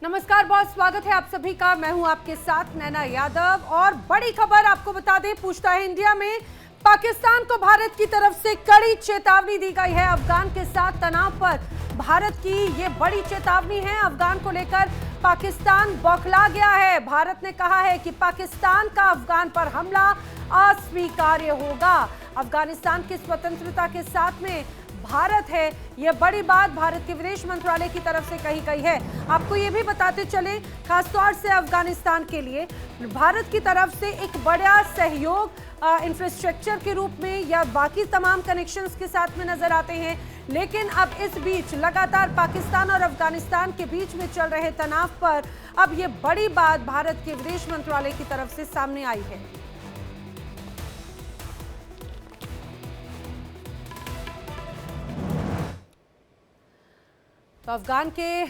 नमस्कार, बहुत स्वागत है आप सभी का। मैं हूं आपके साथ नैना यादव और बड़ी खबर आपको बता दें, पूछता है इंडिया में पाकिस्तान को भारत की तरफ से कड़ी चेतावनी दी गई है। अफगान के साथ तनाव पर भारत की ये बड़ी चेतावनी है। अफगान को लेकर पाकिस्तान बौखला गया है। भारत ने कहा है कि पाकिस्तान का अफगान पर हमला अस्वीकार्य होगा। अफगानिस्तान की स्वतंत्रता के साथ में भारत है, यह बड़ी बात भारत के विदेश मंत्रालय की तरफ से कही गई है। आपको यह भी बताते चले, खासतौर से अफगानिस्तान के लिए भारत की तरफ से एक बड़ा सहयोग इंफ्रास्ट्रक्चर के रूप में या बाकी तमाम कनेक्शंस के साथ में नजर आते हैं। लेकिन अब इस बीच लगातार पाकिस्तान और अफगानिस्तान के बीच में चल रहे तनाव पर अब यह बड़ी बात भारत के विदेश मंत्रालय की तरफ से सामने आई है। तो अफगान के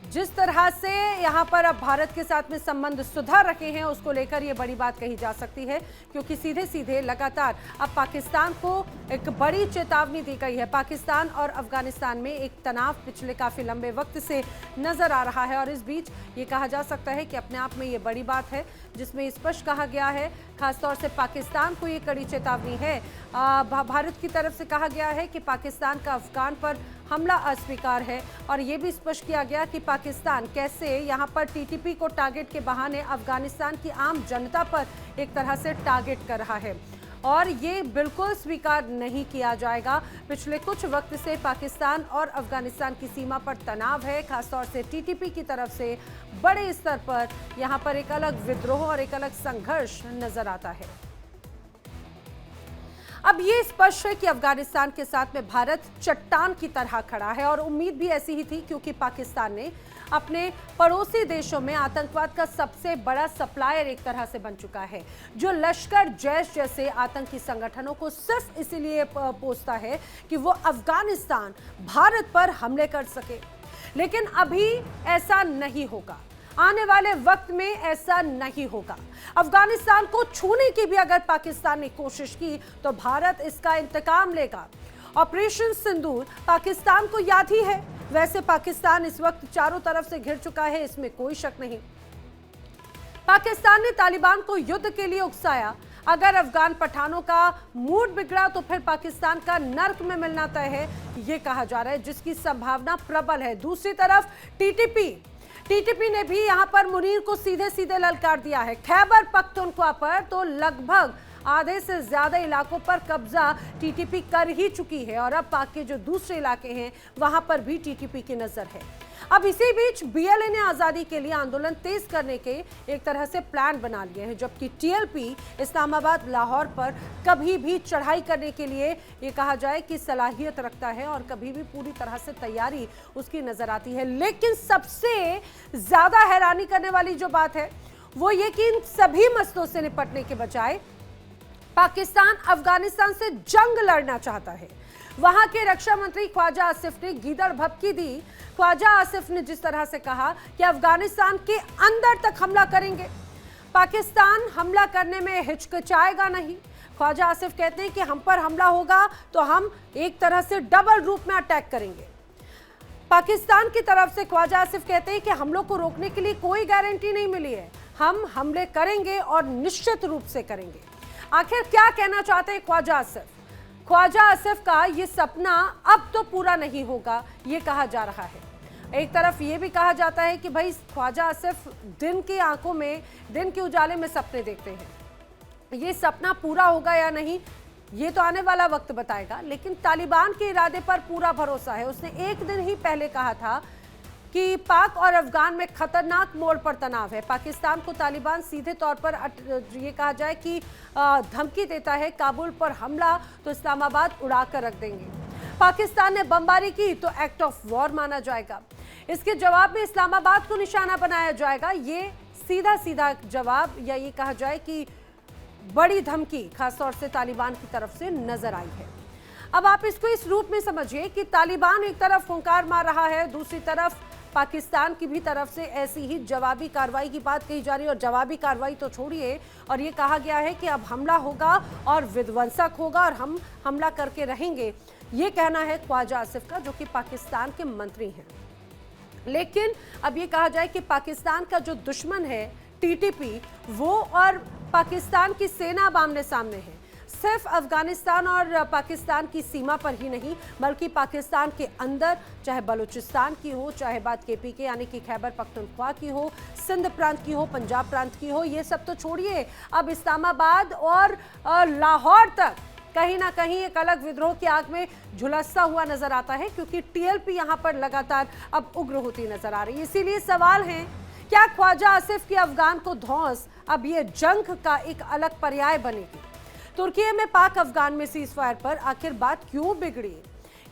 जिस तरह से यहां पर अब भारत के साथ में संबंध सुधार रखे हैं, उसको लेकर यह बड़ी बात कही जा सकती है, क्योंकि सीधे सीधे लगातार अब पाकिस्तान को एक बड़ी चेतावनी दी गई है। पाकिस्तान और अफगानिस्तान में एक तनाव पिछले काफी लंबे वक्त से नजर आ रहा है और इस बीच ये कहा जा सकता है कि अपने आप में ये बड़ी बात है, जिसमें स्पष्ट कहा गया है, खासतौर से पाकिस्तान को ये कड़ी चेतावनी है। भारत की तरफ से कहा गया है कि पाकिस्तान का अफगान पर हमला अस्वीकार है और ये भी स्पष्ट किया गया कि पाकिस्तान कैसे यहां पर टीटीपी को टारगेट के बहाने अफगानिस्तान की आम जनता पर एक तरह से टारगेट कर रहा है और ये बिल्कुल स्वीकार नहीं किया जाएगा। पिछले कुछ वक्त से पाकिस्तान और अफगानिस्तान की सीमा पर तनाव है, खासतौर से टीटीपी की तरफ से बड़े स्तर पर यहां पर एक अलग विद्रोह और एक अलग संघर्ष नजर आता है। अब ये स्पष्ट है कि अफगानिस्तान के साथ में भारत चट्टान की तरह खड़ा है और उम्मीद भी ऐसी ही थी, क्योंकि पाकिस्तान ने अपने पड़ोसी देशों में आतंकवाद का सबसे बड़ा सप्लायर एक तरह से बन चुका है, जो लश्कर जैश जैसे आतंकी संगठनों को सिर्फ इसीलिए पोसता है कि वो अफगानिस्तान भारत पर हमले कर सके। लेकिन अभी ऐसा नहीं होगा, आने वाले वक्त में ऐसा नहीं होगा। अफगानिस्तान को छूने की भी अगर पाकिस्तान ने कोशिश की तो भारत इसका इंतकाम लेगा। ऑपरेशन सिंदूर पाकिस्तान को याद ही है। वैसे पाकिस्तान इस वक्त चारों तरफ से घिर चुका है, इसमें कोई शक नहीं। पाकिस्तान ने तालिबान को युद्ध के लिए उकसाया। अगर अफगान पठानों का मूड बिगड़ा तो फिर पाकिस्तान का नर्क में मिलना तय है, यह कहा जा रहा है, जिसकी संभावना प्रबल है। दूसरी तरफ टीटीपी ने भी यहां पर मुनीर को सीधे सीधे ललकार दिया है। खैबर पख्तूनख्वा पर तो लगभग आधे से ज्यादा इलाकों पर कब्जा टीटीपी कर ही चुकी है और अब पाक के जो दूसरे इलाके हैं वहां पर भी टीटीपी की नजर है। अब इसी बीच बीएलए ने आजादी के लिए आंदोलन तेज करने के एक तरह से प्लान बना लिए हैं, जबकि टीएलपी इस्लामाबाद लाहौर पर कभी भी चढ़ाई करने के लिए ये कहा जाए कि सलाहियत रखता है और कभी भी पूरी तरह से तैयारी उसकी नजर आती है। लेकिन सबसे ज्यादा हैरानी करने वाली जो बात है वो ये कि इन सभी मसलों से निपटने के बजाय पाकिस्तान अफगानिस्तान से जंग लड़ना चाहता है। वहां के रक्षा मंत्री ख्वाजा आसिफ ने गीदड़ भभकी दी। ख्वाजा आसिफ ने जिस तरह से कहा कि अफगानिस्तान के अंदर तक हमला करेंगे, पाकिस्तान हमला करने में हिचकिचाएगा नहीं। ख्वाजा आसिफ कहते हैं कि हम पर हमला होगा तो हम एक तरह से डबल रूप में अटैक करेंगे। पाकिस्तान की तरफ से ख्वाजा आसिफ कहते हैं कि हमलों को रोकने के लिए कोई गारंटी नहीं मिली है, हम हमले करेंगे और निश्चित रूप से करेंगे। आखिर क्या कहना चाहते हैं ख्वाजा आसिफ? ख्वाजा आसिफ का ये सपना अब तो पूरा नहीं होगा, ये कहा जा रहा है। एक तरफ ये भी कहा जाता है कि भाई ख्वाजा आसिफ दिन की आंखों में, दिन के उजाले में सपने देखते हैं। ये सपना पूरा होगा या नहीं, ये तो आने वाला वक्त बताएगा। लेकिन तालिबान के इरादे पर पूरा भरोसा है। उसने एक दिन ही पहले कहा था कि पाक और अफगान में खतरनाक मोड़ पर तनाव है। पाकिस्तान को तालिबान सीधे तौर पर ये कहा जाए कि धमकी देता है, काबुल पर हमला तो इस्लामाबाद उड़ा कर रख देंगे। पाकिस्तान ने बमबारी की तो एक्ट ऑफ वॉर माना जाएगा। इसके जवाब में इस्लामाबाद को निशाना बनाया जाएगा। ये सीधा सीधा जवाब या ये कहा जाए कि बड़ी धमकी खासतौर से तालिबान की तरफ से नजर आई है। अब आप इसको इस रूप में समझिए कि तालिबान एक तरफ फुंकार मार रहा है, दूसरी तरफ पाकिस्तान की भी तरफ से ऐसी ही जवाबी कार्रवाई की बात कही जा रही है। और जवाबी कार्रवाई तो छोड़िए, और ये कहा गया है कि अब हमला होगा और विध्वंसक होगा और हम हमला करके रहेंगे। ये कहना है ख्वाजा आसिफ का, जो कि पाकिस्तान के मंत्री हैं। लेकिन अब ये कहा जाए कि पाकिस्तान का जो दुश्मन है टीटीपी, वो और पाकिस्तान की सेना अब आमने सामने है। सिर्फ अफगानिस्तान और पाकिस्तान की सीमा पर ही नहीं, बल्कि पाकिस्तान के अंदर, चाहे बलूचिस्तान की हो, चाहे बात केपीके यानी कि खैबर पख्तूनख्वा की हो, सिंध प्रांत की हो, पंजाब प्रांत की हो, ये सब तो छोड़िए, अब इस्लामाबाद और लाहौर तक कहीं ना कहीं एक अलग विद्रोह की आग में झुलसता हुआ नजर आता है, क्योंकि टीएलपी यहां पर लगातार अब उग्र होती नजर आ रही है। इसीलिए सवाल है, क्या ख्वाजा आसिफ की अफगान को धौंस अब ये जंग का एक अलग पर्याय बनेगी? तुर्की में पाक अफगान में सीजफायर पर आखिर बात क्यों बिगड़ी?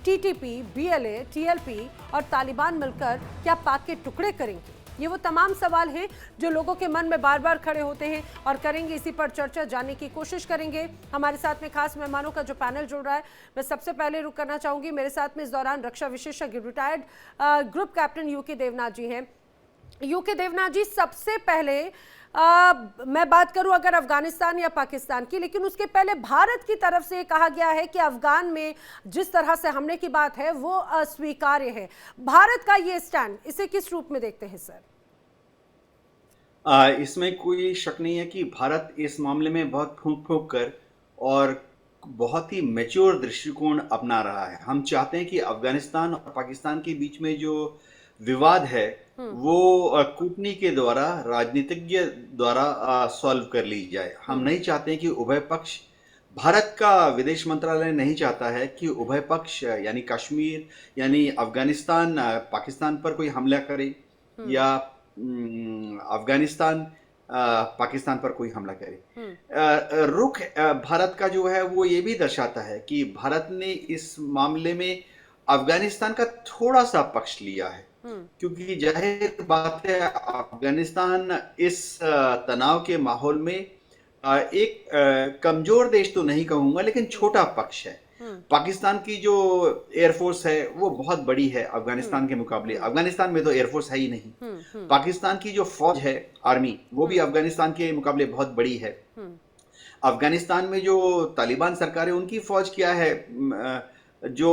टीटीपी, बीएलए, टीएलपी और तालिबान मिलकर क्या पाक के टुकड़े करेंगे? ये वो तमाम सवाल हैं जो लोगों के मन में बार बार खड़े होते हैं, और करेंगे इसी पर चर्चा, जानने की कोशिश करेंगे। हमारे साथ में खास मेहमानों का जो पैनल जुड़ रहा है, मैं सबसे पहले रुक करना चाहूंगी। मेरे साथ में इस दौरान रक्षा विशेषज्ञ retired group captain U K Devnath ji हैं। यूके देवनाथ जी, सबसे पहले मैं बात करूं अगर अफगानिस्तान या पाकिस्तान की, लेकिन उसके पहले भारत की तरफ से कहा गया है कि अफगान में जिस तरह से हमले की बात है वो अस्वीकार्य है। भारत का ये स्टैंड, इसे किस रूप में देखते हैं सर? इसमें कोई शक नहीं है कि भारत इस मामले में बहुत फूंक फूंक कर और बहुत ही मैच्योर दृष्टिकोण अपना रहा है। हम चाहते हैं कि अफगानिस्तान और पाकिस्तान के बीच में जो विवाद है वो कूटनीति के द्वारा, राजनीतिज्ञ द्वारा सॉल्व कर ली जाए। हम नहीं चाहते हैं कि उभय पक्ष, भारत का विदेश मंत्रालय नहीं चाहता है कि उभय पक्ष यानी कश्मीर यानी अफगानिस्तान पाकिस्तान पर कोई हमला करे, या अफगानिस्तान पाकिस्तान पर कोई हमला करे। रुख भारत का जो है वो ये भी दर्शाता है कि भारत ने इस मामले में अफगानिस्तान का थोड़ा सा पक्ष लिया है, क्योंकि जाहिर बात है अफगानिस्तान इस तनाव के माहौल में एक कमजोर देश तो नहीं कहूंगा, लेकिन छोटा पक्ष है। पाकिस्तान की जो एयरफोर्स है वो बहुत बड़ी है अफगानिस्तान के मुकाबले। अफगानिस्तान में तो एयरफोर्स है ही नहीं। पाकिस्तान की जो फौज है, आर्मी, वो भी अफगानिस्तान के मुकाबले बहुत बड़ी है। अफगानिस्तान में जो तालिबान सरकार है उनकी फौज क्या है, जो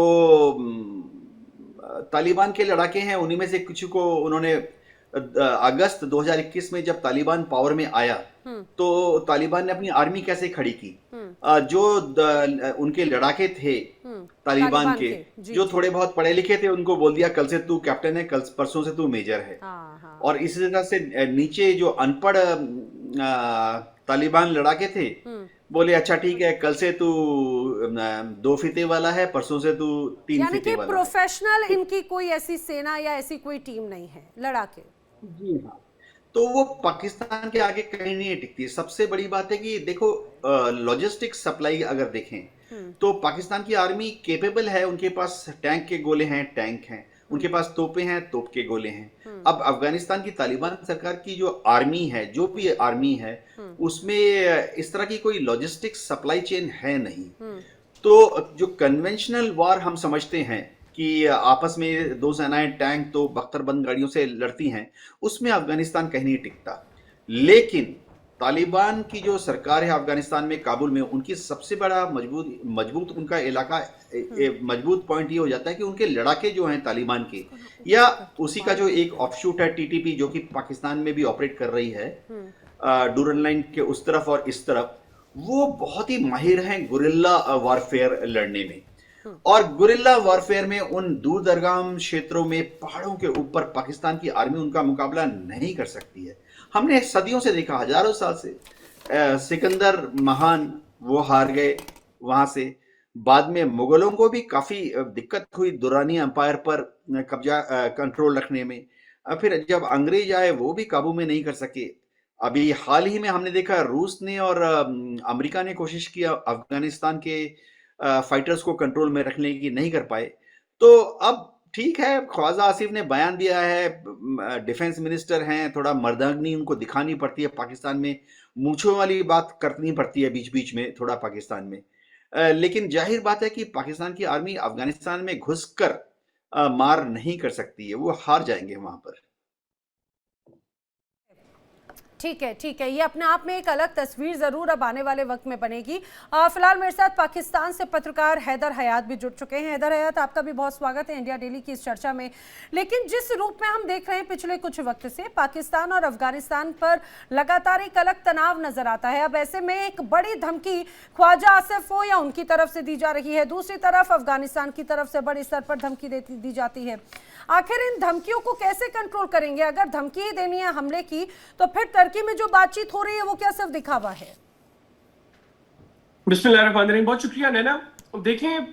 तालिबान के लड़ाके हैं उन्हीं में से कुछ को उन्होंने अगस्त 2021 में जब तालिबान पावर में आया तो तालिबान ने अपनी आर्मी कैसे खड़ी की। जो उनके लड़ाके थे तालिबान के, जो थोड़े बहुत पढ़े लिखे थे, उनको बोल दिया कल से तू कैप्टन है, कल परसों से तू मेजर है। और इसी तरह से नीचे जो अनपढ़ तालिबान लड़ाके थे बोले अच्छा ठीक है, कल से तू 2 फीते वाला है, परसों से तू 3 फीते वाला है। प्रोफेशनल इनकी कोई ऐसी सेना या ऐसी कोई टीम नहीं है लड़ाके। जी हाँ, तो वो पाकिस्तान के आगे कहीं नहीं टिकती। सबसे बड़ी बात है कि देखो लॉजिस्टिक सप्लाई अगर देखें तो पाकिस्तान की आर्मी केपेबल है, उनके पास टैंक के गोले हैं, टैंक हैं, उनके पास तोपे हैं, तोप के गोले हैं। अब अफगानिस्तान की तालिबान सरकार की जो आर्मी है, जो भी आर्मी है, उसमें इस तरह की कोई लॉजिस्टिक सप्लाई चेन है नहीं। तो जो कन्वेंशनल वार हम समझते हैं कि आपस में दो सेनाएं टैंक तो बख्तरबंद गाड़ियों से लड़ती हैं, उसमें अफगानिस्तान कहीं नहीं टिकता। लेकिन तालिबान की जो सरकार है अफगानिस्तान में, काबुल में, उनकी सबसे बड़ा मजबूत उनका इलाका मजबूत पॉइंट ये हो जाता है कि उनके लड़ाके जो हैं तालिबान के, या उसी का जो एक ऑफशूट है टीटीपी जो कि पाकिस्तान में भी ऑपरेट कर रही है डूरन लाइन के उस तरफ और इस तरफ, वो बहुत ही माहिर हैं गुरिल्ला वारफेयर लड़ने में। और गुरिल्ला वारफेयर में उन दूर दरगाम क्षेत्रों में, पहाड़ों के ऊपर पाकिस्तान की आर्मी उनका मुकाबला नहीं कर सकती है। हमने सदियों से देखा, हजारों साल से। सिकंदर महान वो हार गए वहां से। बाद में मुगलों को भी काफी दिक्कत हुई दुरानी अंपायर पर कब्जा कंट्रोल रखने में। फिर जब अंग्रेज आए वो भी काबू में नहीं कर सके। अभी हाल ही में हमने देखा रूस ने और अमेरिका ने कोशिश की अफगानिस्तान के फाइटर्स को कंट्रोल में रखने की, नहीं कर पाए। तो अब ठीक है, ख्वाजा आसिफ ने बयान दिया है, डिफेंस मिनिस्टर हैं, थोड़ा मर्दांगनी उनको दिखानी पड़ती है पाकिस्तान में, मूंछों वाली बात करनी पड़ती है बीच बीच में थोड़ा पाकिस्तान में। लेकिन जाहिर बात है कि पाकिस्तान की आर्मी अफगानिस्तान में घुसकर मार नहीं कर सकती है, वो हार जाएंगे वहां पर। ठीक है, ये अपने आप में एक अलग तस्वीर जरूर अब आने वाले वक्त में बनेगी। फिलहाल मेरे साथ पाकिस्तान से पत्रकार हैदर हयात भी जुड़ चुके हैं। हैदर हयात, आपका भी बहुत स्वागत है इंडिया डेली की इस चर्चा में। लेकिन जिस रूप में हम देख रहे हैं पिछले कुछ वक्त से पाकिस्तान और अफगानिस्तान पर लगातार एक अलग तनाव नजर आता है। अब ऐसे में एक बड़ी धमकी ख्वाजा आसिफ हो या उनकी तरफ से दी जा रही है, दूसरी तरफ अफगानिस्तान की तरफ से बड़े स्तर पर धमकी दी जाती है। आखिर इन धमकियों को कैसे कंट्रोल करेंगे? अगर धमकी ही देनी है हमले की, तो फिर टर्की में जो बातचीत हो रही है वो क्या सिर्फ दिखावा है? बिस्मिल्लाहिर्रहमानिर्रहीम, बहुत शुक्रिया नैना। देखें,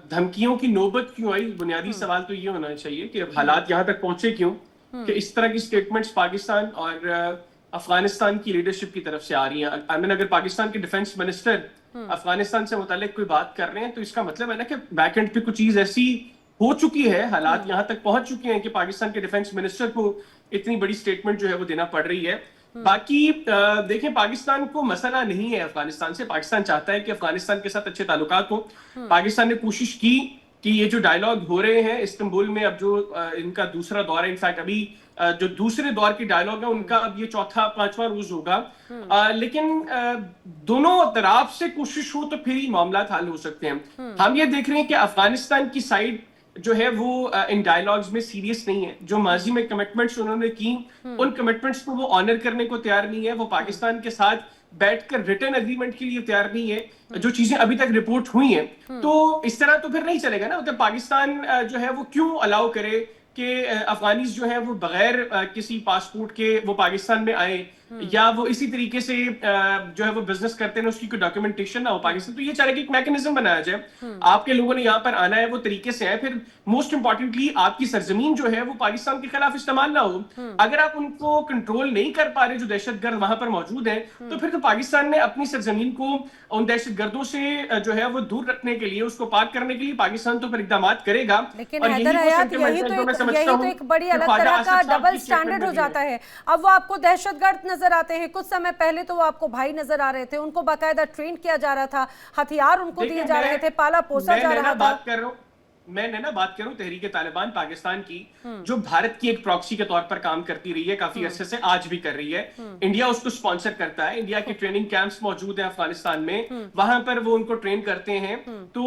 धमकियों की नौबत क्यों आई? बुनियादी सवाल तो ये होना चाहिए कि अब हालात यहाँ तक पहुंचे क्यों कि इस तरह की स्टेटमेंट्स पाकिस्तान और अफगानिस्तान की लीडरशिप की तरफ से आ रही हैं। आई मीन, अगर पाकिस्तान के डिफेंस मिनिस्टर अफगानिस्तान से मुतालिक कोई बात कर रहे हैं तो इसका मतलब है ना कि बैक एंड पे कुछ चीज ऐसी हो चुकी है, हालात यहाँ तक पहुंच चुके हैं कि पाकिस्तान के डिफेंस मिनिस्टर को इतनी बड़ी स्टेटमेंट जो है वो देना पड़ रही है। बाकी देखें, पाकिस्तान को मसला नहीं है अफगानिस्तान से। पाकिस्तान चाहता है कि अफगानिस्तान के साथ अच्छे ताल्लुकात हो। पाकिस्तान ने कोशिश की कि ये जो डायलॉग हो रहे हैं इस्तांबुल में, अब जो इनका दूसरा दौर है, इनफैक्ट अभी जो दूसरे दौर की डायलॉग है उनका अब ये चौथा पांचवा रोज होगा। लेकिन दोनों तरफ से कोशिश हो तो फिर ही मामला हल हो सकते हैं। हम ये देख रहे हैं कि अफगानिस्तान की साइड जो है वो इन डायलॉग्स में सीरियस नहीं है। जो माजी में कमिटमेंट्स उन्होंने की, उन कमिटमेंट्स को वो ऑनर करने को तैयार नहीं है। वो पाकिस्तान के साथ बैठकर रिटर्न एग्रीमेंट के लिए तैयार नहीं है। जो चीजें अभी तक रिपोर्ट हुई हैं, तो इस तरह तो फिर नहीं चलेगा ना। मतलब पाकिस्तान जो है वो क्यों अलाउ करे कि अफगानीज जो है वो बगैर किसी पासपोर्ट के वो पाकिस्तान में आए, या वो इसी तरीके से जो है वो बिजनेस करते हैं उसकी कोई डॉक्यूमेंटेशन ना हो पाकिस्तान। तो ये चाहे कि एक मैकेनिज्म बनाया जाए, आपके लोगों ने यहाँ पर आना है, वो तरीके से आए। फिर मोस्ट इंपॉर्टेंटली आपकी सरजमीन जो है वो पाकिस्तान के खिलाफ इस्तेमाल ना हो। अगर आप उनको कंट्रोल नहीं कर पा रहे जो दहशतगर्द वहां पर मौजूद हैं, तो फिर तो पाकिस्तान ने अपनी सरजमीन को उन दहशतगर्दों से जो है वो दूर रखने के लिए, उसको पाक करने के लिए पाकिस्तान तो फिर इकदाम करेगा। लेकिन हैदर हयात, यही तो एक बड़ी अलग तरह का डबल स्टैंडर्ड हो जाता है। अब वो आपको दहशतगर्द नजर आते हैं, कुछ समय पहले तो वो आपको भाई नजर आ रहे थे, उनको बाकायदा ट्रेन किया जा रहा था, हथियार उनको दिए जा रहे थे, पाला पोसा जा रहा था। मैं ना बात करूं तहरीक तालिबान पाकिस्तान की, जो भारत की एक प्रॉक्सी के तौर पर काम करती रही है काफी अरसे से, आज भी कर रही है। इंडिया उसको स्पॉन्सर करता है। इंडिया के ट्रेनिंग कैंप्स मौजूद हैं अफगानिस्तान में, वहां पर वो उनको ट्रेन करते हैं। तो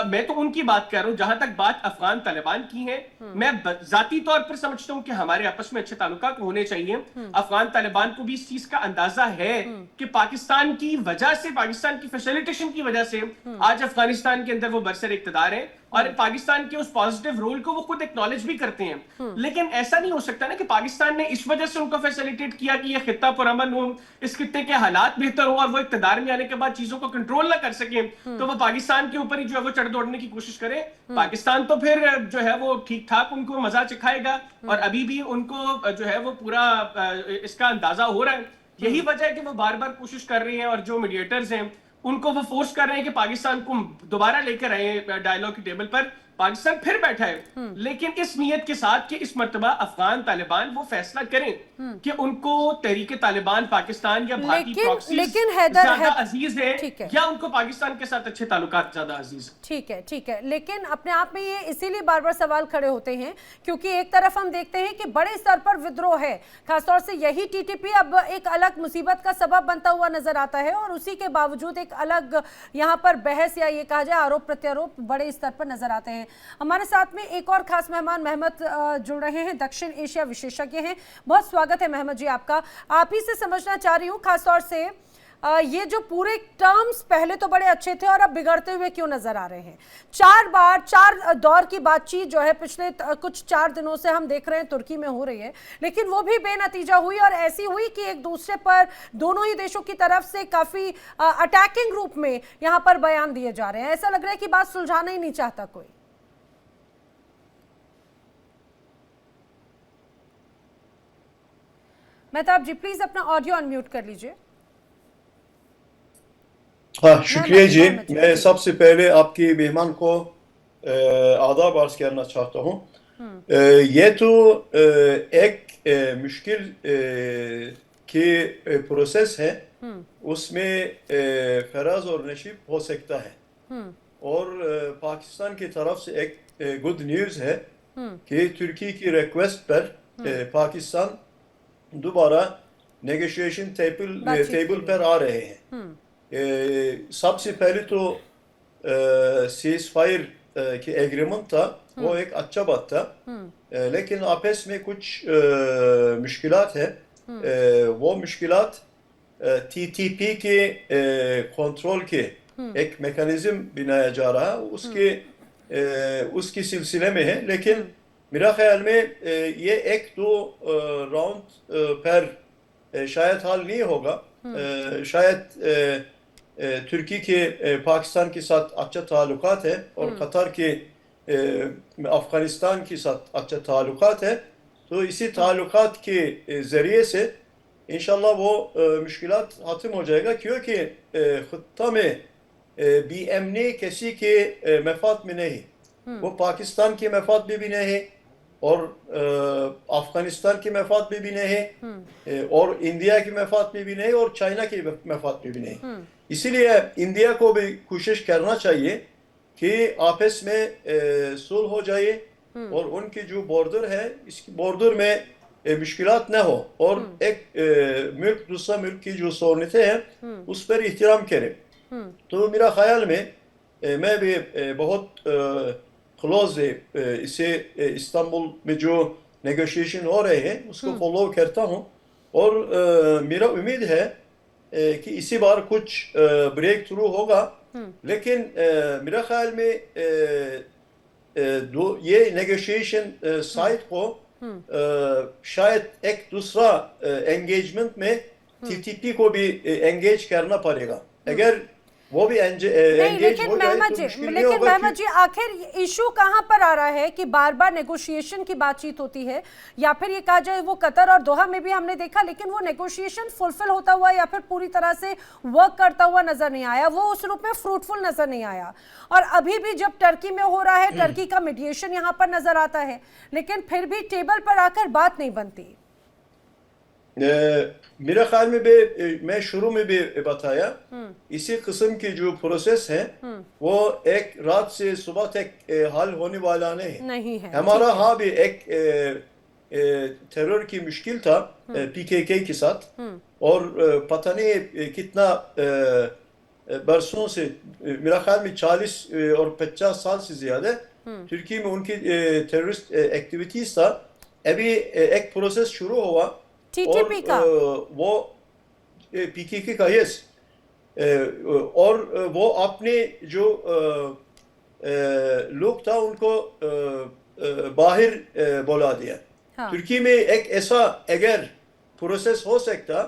मैं तो उनकी बात कर रहा हूं। जहां तक बात अफगान तालिबान की है, मैं जाती तौर पर समझता हूं कि हमारे आपस में अच्छे ताल्लुकात होने चाहिए। अफगान तालिबान को भी इस चीज का अंदाजा है कि पाकिस्तान की वजह से, पाकिस्तान की फैसिलिटेशन की वजह से आज अफगानिस्तान के अंदर वो बरसर इक्तदार है और पाकिस्तान के उस पॉजिटिव रोल को वो खुद एक्नॉलेज भी करते हैं। लेकिन ऐसा नहीं हो सकता ना कि पाकिस्तान ने इस वजह से उनको फैसिलिटेट किया कि ये खित्ता पुरअमन हो, इस खित्ते के हालात बेहतर हो और वो इक्तदार में आने के बाद चीजों को कंट्रोल ना कर सके, तो वो पाकिस्तान के ऊपर ही जो है वो चढ़ दौड़ने की कोशिश करे। पाकिस्तान तो फिर जो है वो ठीक ठाक उनको मजा चिखाएगा और अभी भी उनको जो है वो पूरा इसका अंदाजा हो रहा है। यही वजह है कि वो बार बार कोशिश कर रही है और जो मीडिएटर्स हैं उनको वो फोर्स कर रहे हैं कि पाकिस्तान को दोबारा लेकर आए डायलॉग की टेबल पर। पाकिस्तान फिर बैठा है, लेकिन इस नियत के साथ कि इस मर्तबा अफगान तालिबान वो फैसला करें कि उनको तहरीक तालिबान पाकिस्तान या भारतीय प्रॉक्सीज ज्यादा अजीज है या उनको पाकिस्तान के साथ अच्छे ताल्लुकात ज्यादा अजीज। ठीक है, लेकिन अपने आप में ये इसीलिए बार बार सवाल खड़े होते हैं क्योंकि एक तरफ हम देखते हैं कि बड़े स्तर पर विद्रोह है, खासतौर से यही टीटीपी अब एक अलग मुसीबत का सबब बनता हुआ नजर आता है, और उसी के बावजूद एक अलग यहाँ पर बहस या ये कहा जाए आरोप प्रत्यारोप बड़े स्तर पर नजर आते हैं। हमारे साथ में एक और खास मेहमान मेहमद जुड़ रहे हैं, दक्षिण एशिया विशेषज्ञ हैं। बहुत स्वागत है मेहमद जी आपका। आप ही से समझना चाह रही हूँ खासतौर से ये जो पूरे टर्म्स पहले तो बड़े अच्छे थे और अब बिगड़ते हुए क्यों नजर आ रहे हैं? चार दौर की बातचीत जो है पिछले कुछ 4 दिनों से हम देख रहे हैं तुर्की में हो रही है, लेकिन वो भी बेनतीजा हुई और ऐसी हुई कि एक दूसरे पर दोनों ही देशों की तरफ से काफी अटैकिंग रूप में यहाँ पर बयान दिए जा रहे हैं। ऐसा लग रहा है कि बात सुलझाना ही नहीं चाहता कोई। मेहताब जी प्लीज अपना ऑडियो अनम्यूट कर लीजिए। हाँ, शुक्रिया जी। मैं सबसे पहले आपके मेहमान को आदाब अर्ज करना चाहता हूँ। ये तो एक मुश्किल के प्रोसेस है, उसमें फराज और नशीब हो सकता है, और पाकिस्तान की तरफ से एक गुड न्यूज़ है कि तुर्की की रिक्वेस्ट पर पाकिस्तान दोबारा नेगोशिएशन बातचीत के टेबल लिए। पर आ रहे हैं। सबसे पहले तो सीज फायर की एग्रीमेंट था, वो एक अच्छा बात था, लेकिन आपस में कुछ मुश्किलात है। वो मुश्किलात TTP के कंट्रोल के एक मैकेनिज्म बनाया जा रहा है, उसके सिलसिले में है। लेकिन मेरा ख्याल में ये एक दो राउंड पर शायद हल नहीं होगा। शायद तुर्की के पाकिस्तान के साथ अच्छा ताल्लुकात है और कतर के अफगानिस्तान के साथ अच्छा ताल्लुकात है, तो इसी ताल्लुकात के ज़रिए से इंशाल्लाह वो मुश्किलात ख़त्म हो जाएगा, क्योंकि ख़ुत्ता में BMN किसी के मफाद में नहीं, वो पाकिस्तान के मफाद में भी नहीं और अफगानिस्तान के मफाद में भी नहीं और इंडिया के मफाद में भी नहीं और चाइना के मफाद में भी नहीं। इसीलिए इंडिया को भी कोशिश करना चाहिए कि आपस में सुलह हो जाए और उनकी जो बॉर्डर है, इस बॉर्डर में मुश्किलात न हो और एक मुल्क दूसरा मुल्क की जो सहूलियतें हैं उस पर एहतराम करे। तो मेरा ख्याल में मैं भी बहुत क्लोज इसे इस्तांबुल में जो नेगोशिएशन हो रहे हैं उसको फॉलो करता हूँ और मेरा उम्मीद है कि इसी बार कुछ ब्रेक थ्रू होगा। लेकिन मेरा ख्याल में ये नेगोशिएशन साइड को शायद एक दूसरा एंगेजमेंट में TTP को भी एंगेज करना पड़ेगा। अगर वो भी एंगेज हो जाए तो मुश्किल नहीं होगा। महमद जी, आखिर इशू कहां पर आ रहा है कि बार बार नेगोशिएशन की बातचीत होती है, या फिर ये कहा जाए वो कतर और दोहा में भी हमने देखा, लेकिन वो नेगोशिएशन फुलफिल होता हुआ या फिर पूरी तरह से वर्क करता हुआ नजर नहीं आया, वो उस रूप में फ्रूटफुल नजर नहीं आया। और अभी भी जब टर्की में हो रहा है, टर्की का मीडिएशन यहाँ पर नजर आता है, लेकिन फिर भी टेबल पर आकर बात नहीं बनती। मेरे ख्याल में मैं शुरू में भी बताया, इसी किस्म की जो प्रोसेस है वो एक रात से सुबह तक हल होने वाला नहीं है। हमारा हाँ भी एक टेरर की मुश्किल था PKK के साथ, और पता नहीं कितना बरसों से, मेरा ख्याल में 40 और 50 साल से ज्यादा तुर्की में उनकी टेररिस्ट एक्टिविटीज था। अभी एक प्रोसेस शुरू हुआ TTP का, वो PKK का, यस, और वो अपने जो लोग था उनको बाहर बुला दिया। हाँ। तुर्की में एक ऐसा अगर प्रोसेस हो सकता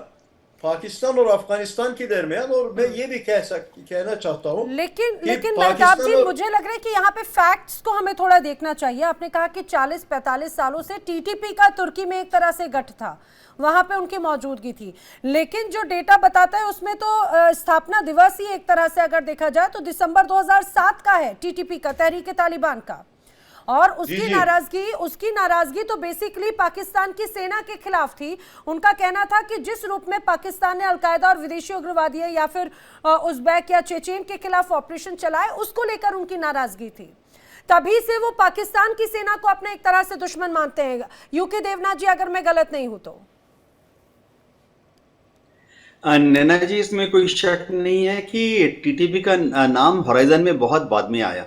पाकिस्तान और अफगानिस्तान के दरमियान, और मैं ये भी कहना चाहता हूँ, लेकिन मेहताब जी, मुझे लग रहा है कि यहाँ पे फैक्ट्स को हमें थोड़ा देखना चाहिए। आपने कहा कि 40-45 सालों से TTP का तुर्की में एक तरह से गठ था, वहां पे उनकी मौजूदगी थी, लेकिन जो डेटा बताता है उसमें तो स्थापना दिवस ही एक तरह से अगर देखा जाए तो दिसंबर 2007 का है TTP का, तहरीक तालिबान का। और उसकी नाराजगी तो बेसिकली पाकिस्तान की सेना के खिलाफ थी। उनका कहना था कि जिस रूप में पाकिस्तान ने अलकायदा और विदेशी उग्रवादी या फिर उज़्बेक या चेचेन के खिलाफ ऑपरेशन चलाए, उसको लेकर उनकी नाराजगी थी। तभी से वो पाकिस्तान की सेना को अपने एक तरह से दुश्मन मानते हैं। यूके देवनाथ जी, अगर मैं गलत नहीं हूं तो। नैना जी, इसमें कोई शक नहीं है कि TTP का नाम होराइजन में बहुत बाद में आया।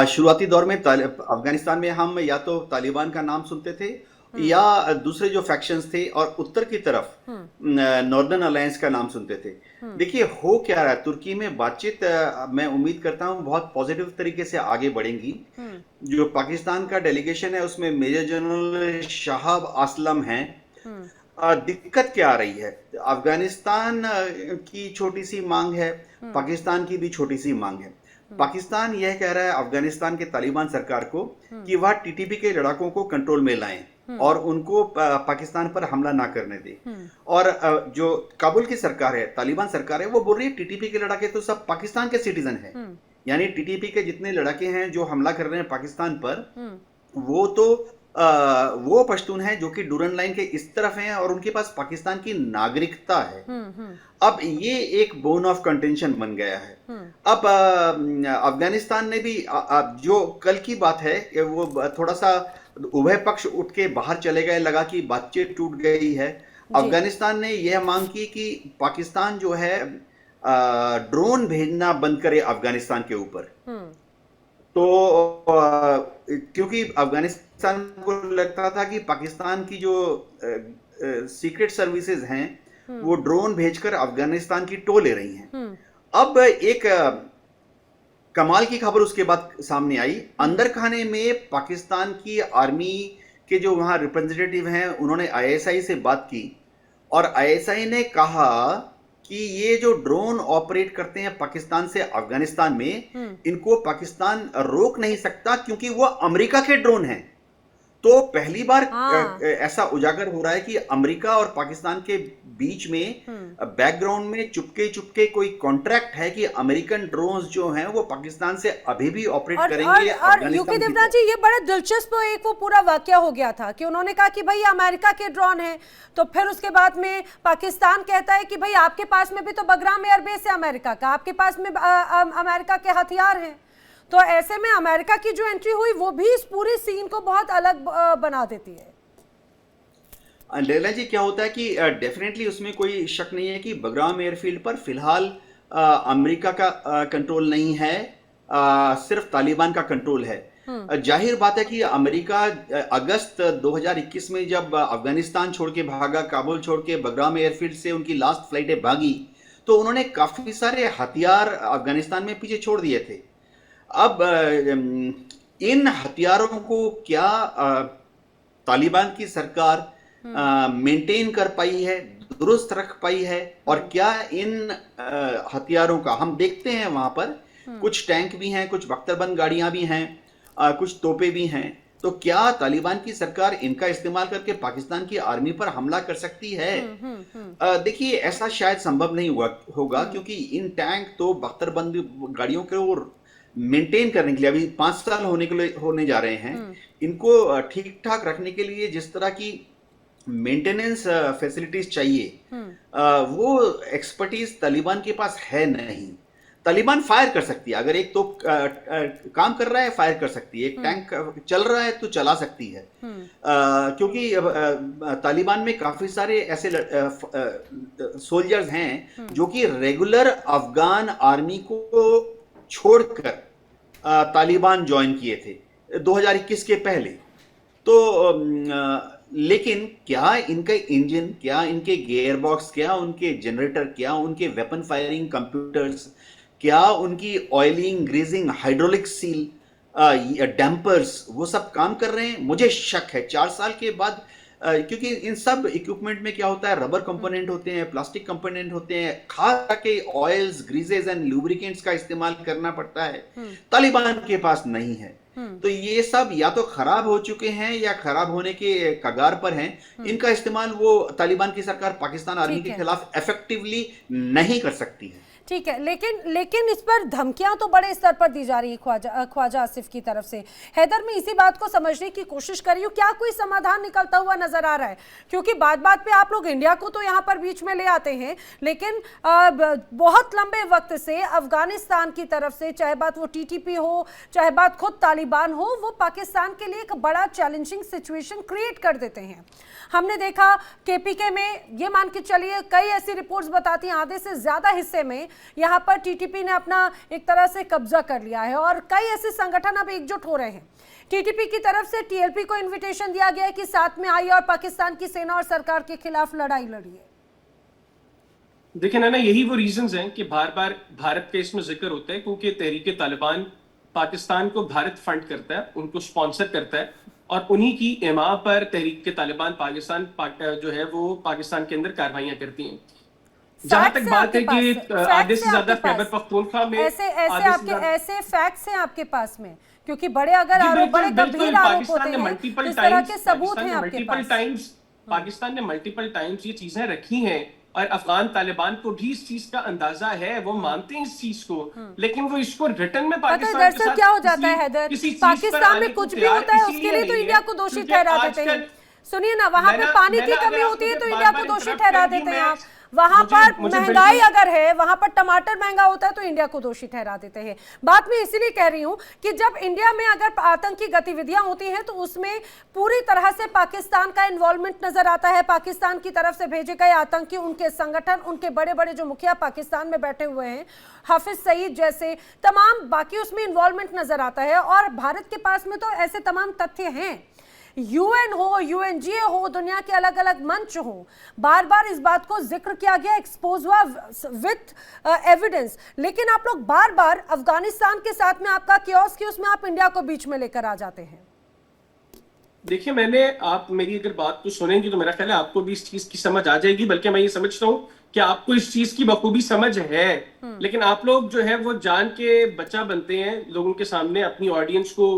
शुरुआती दौर में अफगानिस्तान में हम या तो तालिबान का नाम सुनते थे या दूसरे जो फैक्शंस थे, और उत्तर की तरफ नॉर्दर्न अलायंस का नाम सुनते थे। देखिए हो क्या रहा है, तुर्की में बातचीत मैं उम्मीद करता हूं बहुत पॉजिटिव तरीके से आगे बढ़ेंगी। जो पाकिस्तान का डेलीगेशन है उसमें मेजर जनरल शाहब आसलम हैं। दिक्कत क्या आ रही है, अफगानिस्तान की छोटी सी मांग है, पाकिस्तान की भी छोटी सी मांग है। पाकिस्तान यह कह रहा है अफगानिस्तान के तालिबान सरकार को कि वह TTP के लड़ाकों को कंट्रोल में लाएं और उनको पाकिस्तान पर हमला ना करने दे। और जो काबुल की सरकार है, तालिबान सरकार है, वो बोल रही है TTP के लड़ाके तो सब पाकिस्तान के सिटीजन है, यानी TTP के जितने लड़ाके हैं जो हमला कर रहे हैं पाकिस्तान पर, वो तो वो पश्तून हैं जो कि डूरन लाइन के इस तरफ हैं और उनके पास पाकिस्तान की नागरिकता है। अब ये एक बोन ऑफ कंटेंशन बन गया है। अब अफगानिस्तान ने भी जो कल की बात है वो थोड़ा सा उभय पक्ष उठ के बाहर चले गए, लगा कि बातचीत टूट गई है। अफगानिस्तान ने यह मांग की कि पाकिस्तान जो है ड्रोन भेजना बंद करे अफगानिस्तान के ऊपर। तो क्योंकि अफगानिस्तान को लगता था कि पाकिस्तान की जो सीक्रेट सर्विसेज हैं वो ड्रोन भेजकर अफगानिस्तान की टो ले रही हैं। अब एक कमाल की खबर उसके बाद सामने आई। अंदर खाने में पाकिस्तान की आर्मी के जो वहां रिप्रेजेंटेटिव हैं उन्होंने आईएसआई से बात की और आईएसआई ने कहा कि ये जो ड्रोन ऑपरेट करते हैं पाकिस्तान से अफगानिस्तान में, इनको पाकिस्तान रोक नहीं सकता क्योंकि वो अमेरिका के ड्रोन हैं। तो पहली बार ऐसा उजागर हो रहा है कि अमेरिका और पाकिस्तान के बीच में बैकग्राउंड में चुपके चुपके कोई कॉन्ट्रैक्ट है कि अमेरिकन ड्रोन्स जो हैं वो पाकिस्तान से अभी भी ऑपरेट करेंगे। और यूके देवनाथ जी, ये बड़ा दिलचस्प एक वो पूरा वाकया हो गया था कि उन्होंने कहा कि भाई अमेरिका के ड्रोन हैं, तो फिर उसके बाद में पाकिस्तान कहता है कि भाई आपके पास में भी तो बगराम एयरबेस है अमेरिका का, आपके पास में अमेरिका के हथियार हैं। तो ऐसे में अमेरिका की जो एंट्री हुई वो भी इस पूरी सीन को बहुत अलग बना देती है। लैला जी, क्या होता है कि डेफिनेटली उसमें कोई शक नहीं है कि बगराम एयरफील्ड पर फिलहाल अमेरिका का कंट्रोल नहीं है, सिर्फ तालिबान का कंट्रोल है। जाहिर बात है कि अमेरिका अगस्त 2021 में जब अफगानिस्तान छोड़ के भागा, काबुल छोड़ के बगराम एयरफील्ड से उनकी लास्ट फ्लाइटें भागी, तो उन्होंने काफी सारे हथियार अफगानिस्तान में पीछे छोड़ दिए थे। अब इन हथियारों को क्या तालिबान की सरकार मेंटेन कर पाई है, दुरुस्त रख पाई है, और क्या इन हथियारों का हम देखते हैं वहां पर कुछ टैंक भी हैं, कुछ बख्तरबंद गाड़ियां भी हैं, कुछ तोपे भी हैं। तो क्या तालिबान की सरकार इनका इस्तेमाल करके पाकिस्तान की आर्मी पर हमला कर सकती है? देखिए, ऐसा शायद संभव नहीं होगा क्योंकि इन टैंक तो बख्तरबंद गाड़ियों को मेंटेन करने के लिए अभी 5 साल होने जा रहे हैं। इनको ठीक ठाक रखने के लिए जिस तरह की मेंटेनेंस फैसिलिटीज चाहिए वो एक्सपर्टीज तालिबान के पास है नहीं। तालिबान फायर कर सकती है, अगर एक तो काम कर रहा है फायर कर सकती है, एक टैंक चल रहा है तो चला सकती है, क्योंकि तालिबान में काफी सारे ऐसे सोल्जर्स हैं जो कि रेगुलर अफगान आर्मी को छोड़कर तालिबान ज्वाइन किए थे 2021 के पहले। तो लेकिन क्या इनके इंजन, क्या इनके गियर बॉक्स, क्या उनके जनरेटर, क्या उनके वेपन फायरिंग कंप्यूटर्स, क्या उनकी oiling, greasing, hydraulic seal, dampers, वो सब काम कर रहे हैं? मुझे शक है 4 साल के बाद, क्योंकि इन सब इक्विपमेंट में क्या होता है, रबर कंपोनेंट होते हैं, प्लास्टिक कंपोनेंट होते हैं, खास करके ऑयल्स, ग्रीजेस एंड लुब्रिकेंट्स का इस्तेमाल करना पड़ता है। तालिबान के पास नहीं है। तो ये सब या तो खराब हो चुके हैं या खराब होने के कगार पर हैं। इनका इस्तेमाल वो तालिबान की सरकार पाकिस्तान आर्मी के खिलाफ इफेक्टिवली नहीं कर सकती है। ठीक है, लेकिन इस पर धमकियां तो बड़े स्तर पर दी जा रही है ख्वाजा आसिफ की तरफ से। हैदर, मैं इसी बात को समझने की कोशिश कर रही हूँ, क्या कोई समाधान निकलता हुआ नजर आ रहा है? क्योंकि बात बात पे आप लोग इंडिया को तो यहाँ पर बीच में ले आते हैं, लेकिन बहुत लंबे वक्त से अफगानिस्तान की तरफ से, चाहे बात वो टीटीपी हो, चाहे बात खुद तालिबान हो, वो पाकिस्तान के लिए एक बड़ा चैलेंजिंग सिचुएशन क्रिएट कर देते हैं। हमने देखा केपीके में, ये मान के चलिए कई ऐसी रिपोर्ट्स बताती हैं आधे से ज्यादा हिस्से में यहाँ पर टीटीपी ने अपना एक तरह से कब्जा कर लिया है और कई ऐसे संगठन अब एकजुट हो रहे हैं। टीटीपी की तरफ से टीएलपी को इनविटेशन दिया गया है कि साथ में आइए और पाकिस्तान की सेना और सरकार के खिलाफ लड़ाई लड़िए। देखिए ना, यही वो रीजंस हैं कि बार बार भारत का इसमें जिक्र होता है, क्योंकि तहरीक तालिबान पाकिस्तान को भारत फंड करता है, उनको स्पॉन्सर करता है, और उन्हीं की इमाम पर तहरीक तालिबान पाकिस्तान जो है वो पाकिस्तान के अंदर कार्रवाइयां करती हैं। जहां तक बात है कि आधे से ज्यादा खैबर पख्तूनख्वा में ऐसे फैक्ट्स हैं आपके पास में, क्योंकि बड़े अगर आरोप, बड़े गंभीर आरोप होते हैं, इस तरह के सबूत हैं आपके पास। पाकिस्तान ने मल्टीपल टाइम्स ये चीजें रखी हैं और अफगान तालिबान को भी इस चीज का अंदाजा है, वो मानते हैं इस चीज को, लेकिन वो इसको रिटर्न में पाकिस्तान के साथ क्या हो जाता है हैदर, पाकिस्तान में कुछ भी होता है उसके लिए तो इंडिया को दोषी ठहरा देते हैं। सुनिए ना, वहां पे पानी की कमी होती है तो इंडिया को दोषी ठहरा देते हैं आप, वहां पर मुझे महंगाई अगर है, वहां पर टमाटर महंगा होता है तो इंडिया को दोषी ठहरा देते हैं। बात मैं इसीलिए कह रही हूं कि जब इंडिया में अगर आतंकी गतिविधियां होती हैं तो उसमें पूरी तरह से पाकिस्तान का इन्वॉल्वमेंट नजर आता है। पाकिस्तान की तरफ से भेजे गए आतंकी, उनके संगठन, उनके बड़े बड़े जो मुखिया पाकिस्तान में बैठे हुए हैं, हाफिज सईद जैसे तमाम, बाकी उसमें इन्वॉल्वमेंट नजर आता है। और भारत के पास में तो ऐसे तमाम तथ्य हैं, यूएन हो, यूएनजीए हो, दुनिया के अलग अलग मंच हो, बार बार इस बात को जिक्र किया गया, एक्सपोज हुआ विथ एविडेंस। लेकिन आप लोग बार बार अफगानिस्तान के साथ में आपका कियोस्क की, उसमें आप इंडिया को बीच में लेकर आ जाते हैं। देखिए, आप मेरी अगर बात को सुनेंगी तो मेरा ख्याल है आपको भी इस चीज की समझ आ जाएगी, बल्कि मैं ये समझता हूँ कि आपको इस चीज की बखूबी समझ है, लेकिन आप लोग जो है वो जान के बच्चा बनते हैं लोगों के सामने अपनी ऑडियंस को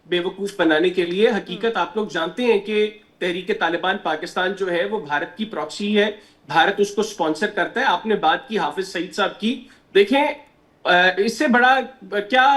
बेवकूफ बनाने के लिए। हकीकत आप लोग जानते हैं कि तहरीक तालिबान पाकिस्तान जो है वो भारत की प्रॉक्सी है, भारत उसको स्पॉन्सर करता है। आपने बात की हाफिज सईद साहब की, देखें इससे बड़ा क्या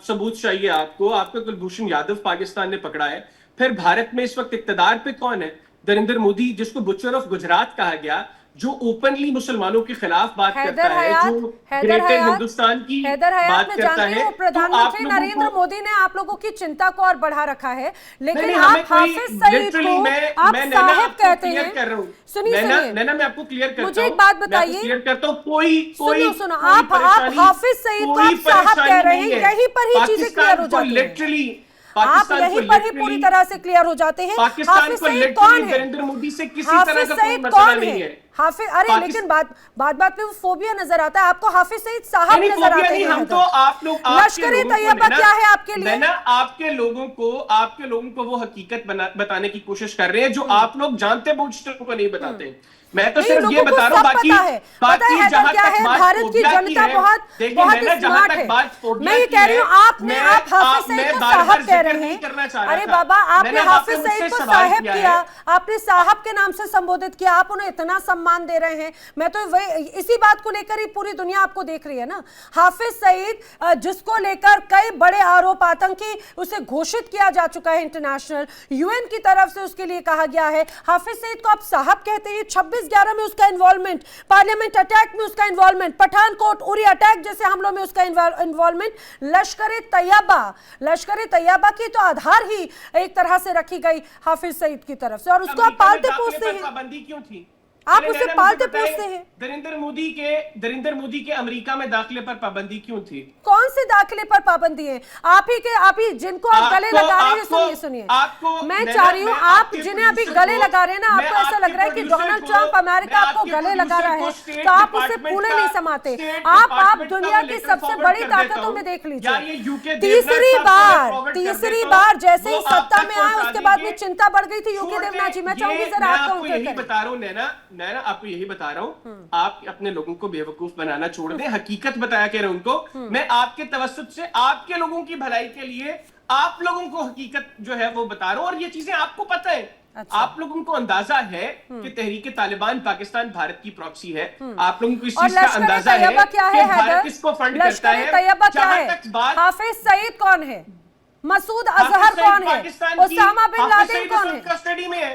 सबूत चाहिए आपको? आपको कुलभूषण यादव पाकिस्तान ने पकड़ा है, फिर भारत में इस वक्त इक्तदार पे कौन है? नरेंद्र मोदी, जिसको बुचर ऑफ गुजरात कहा गया, जो ओपनली मुसलमानों के खिलाफ बात करता है, जो ग्रेटर हिंदुस्तान की बात करता है। प्रधानमंत्री नरेंद्र मोदी ने आप लोगों की चिंता को और बढ़ा रखा है, लेकिन आप हाफिज सईद को आप साहिब कहते हैं। सुनिए, नैना, मैं आपको क्लियर करता हूं, मुझे एक बात बताइए, क्लियर करता हूं, सुनो, आप हाफिज सईद को आप साहब कह रहे हैं, यहीं पर ही चीजें क्लियर हो जाती हैं। लिटरली आप यहीं पर ही पूरी तरह से क्लियर हो जाते हैं। हाफिज सईद कौन है? नरेंद्र मोदी से किसी हाफिज तरह का कोई सईद मसला कौन नहीं है? है। हाफिज, अरे लेकिन बात पे वो फोबिया नजर आता है। आपको हाफिज सईद साहब नजर आते हैं। हम तो आप लोग लश्कर-ए तैयबा क्या है आपके लिए? ना आपके लोगों को वो हकीकत बताने की कोशिश कर रहे हैं जो आप लोग जानते बूझते को नहीं बताते। मैं तो सिर्फ ये बता रहा हूँ, बाकी जहां तक बात भारत की जनता बहुत स्मार्ट है। मैं ये कह रही हूँ, आप हाफिज सईद को साहब कह रहे हैं। अरे बाबा, आपने हाफिज सईद को साहब किया, आपने साहब के नाम से संबोधित किया, आप उन्हें इतना सम्मान दे रहे हैं। मैं तो इसी बात को लेकर ही पूरी दुनिया आपको देख रही है ना। हाफिज सईद जिसको लेकर कई बड़े आरोप, आतंकी उसे घोषित किया जा चुका है, इंटरनेशनल यूएन की तरफ से उसके लिए कहा गया है। हाफिज सईद को आप साहब कहते हैं। 26/11 में उसका इन्वॉल्वमेंट, पार्लियामेंट अटैक में उसका इन्वॉल्वमेंट, पठानकोट उरी अटैक जैसे हमलों में उसका इन्वॉल्वमेंट, लश्कर ए तैयबा की तो आधार ही एक तरह से रखी गई हाफिज सईद की तरफ से, और उसको आप पालते पोसते हैं। पाबंदी क्यों थी? आप उसे पालते पोसते हैं। नरेंद्र मोदी के अमेरिका में दाखिले पर पाबंदी क्यों थी? कौन से दाखिले पर पाबंदी है? आप ही जिनको आप गले लगा रहे हैं। सुनिए, मैं चाह रही हूँ, आप जिन्हें अभी गले लगा रहे हैं ना, आपको ऐसा लग रहा है कि डोनाल्ड ट्रंप अमेरिका आपको गले लगा रहा है, तो आप उसे फूले नहीं समाते। आप दुनिया की सबसे बड़ी ताकतों में देख लीजिए, तीसरी बार जैसे ही सत्ता में आए उसके बाद में चिंता बढ़ गई थी यूके देवनाथ जी। मैं चाहूंगी जरा आपको यही बता रहा हूँ नैना, आपको यही बता रहा हूँ, आप अपने लोगों को बेवकूफ बनाना छोड़ दें, हकीकत बताया करें उनको। मैं आपके तवज्जुह से आपके लोगों की भलाई के लिए आप लोगों को हकीकत जो है वो बता रहा हूं, और ये चीजें आपको पता है। अच्छा। आप लोगों को अंदाजा है कि तहरीक तालिबान पाकिस्तान भारत की प्रॉक्सी है। आप लोगों को इस चीज का अंदाजा है कि भारत किसको फंड करता है। जहां तक बात, हाफिज सईद कौन है? मसूद अजहर कौन है? ओसामा बिन लादेन कौन है? कस्टडी में है।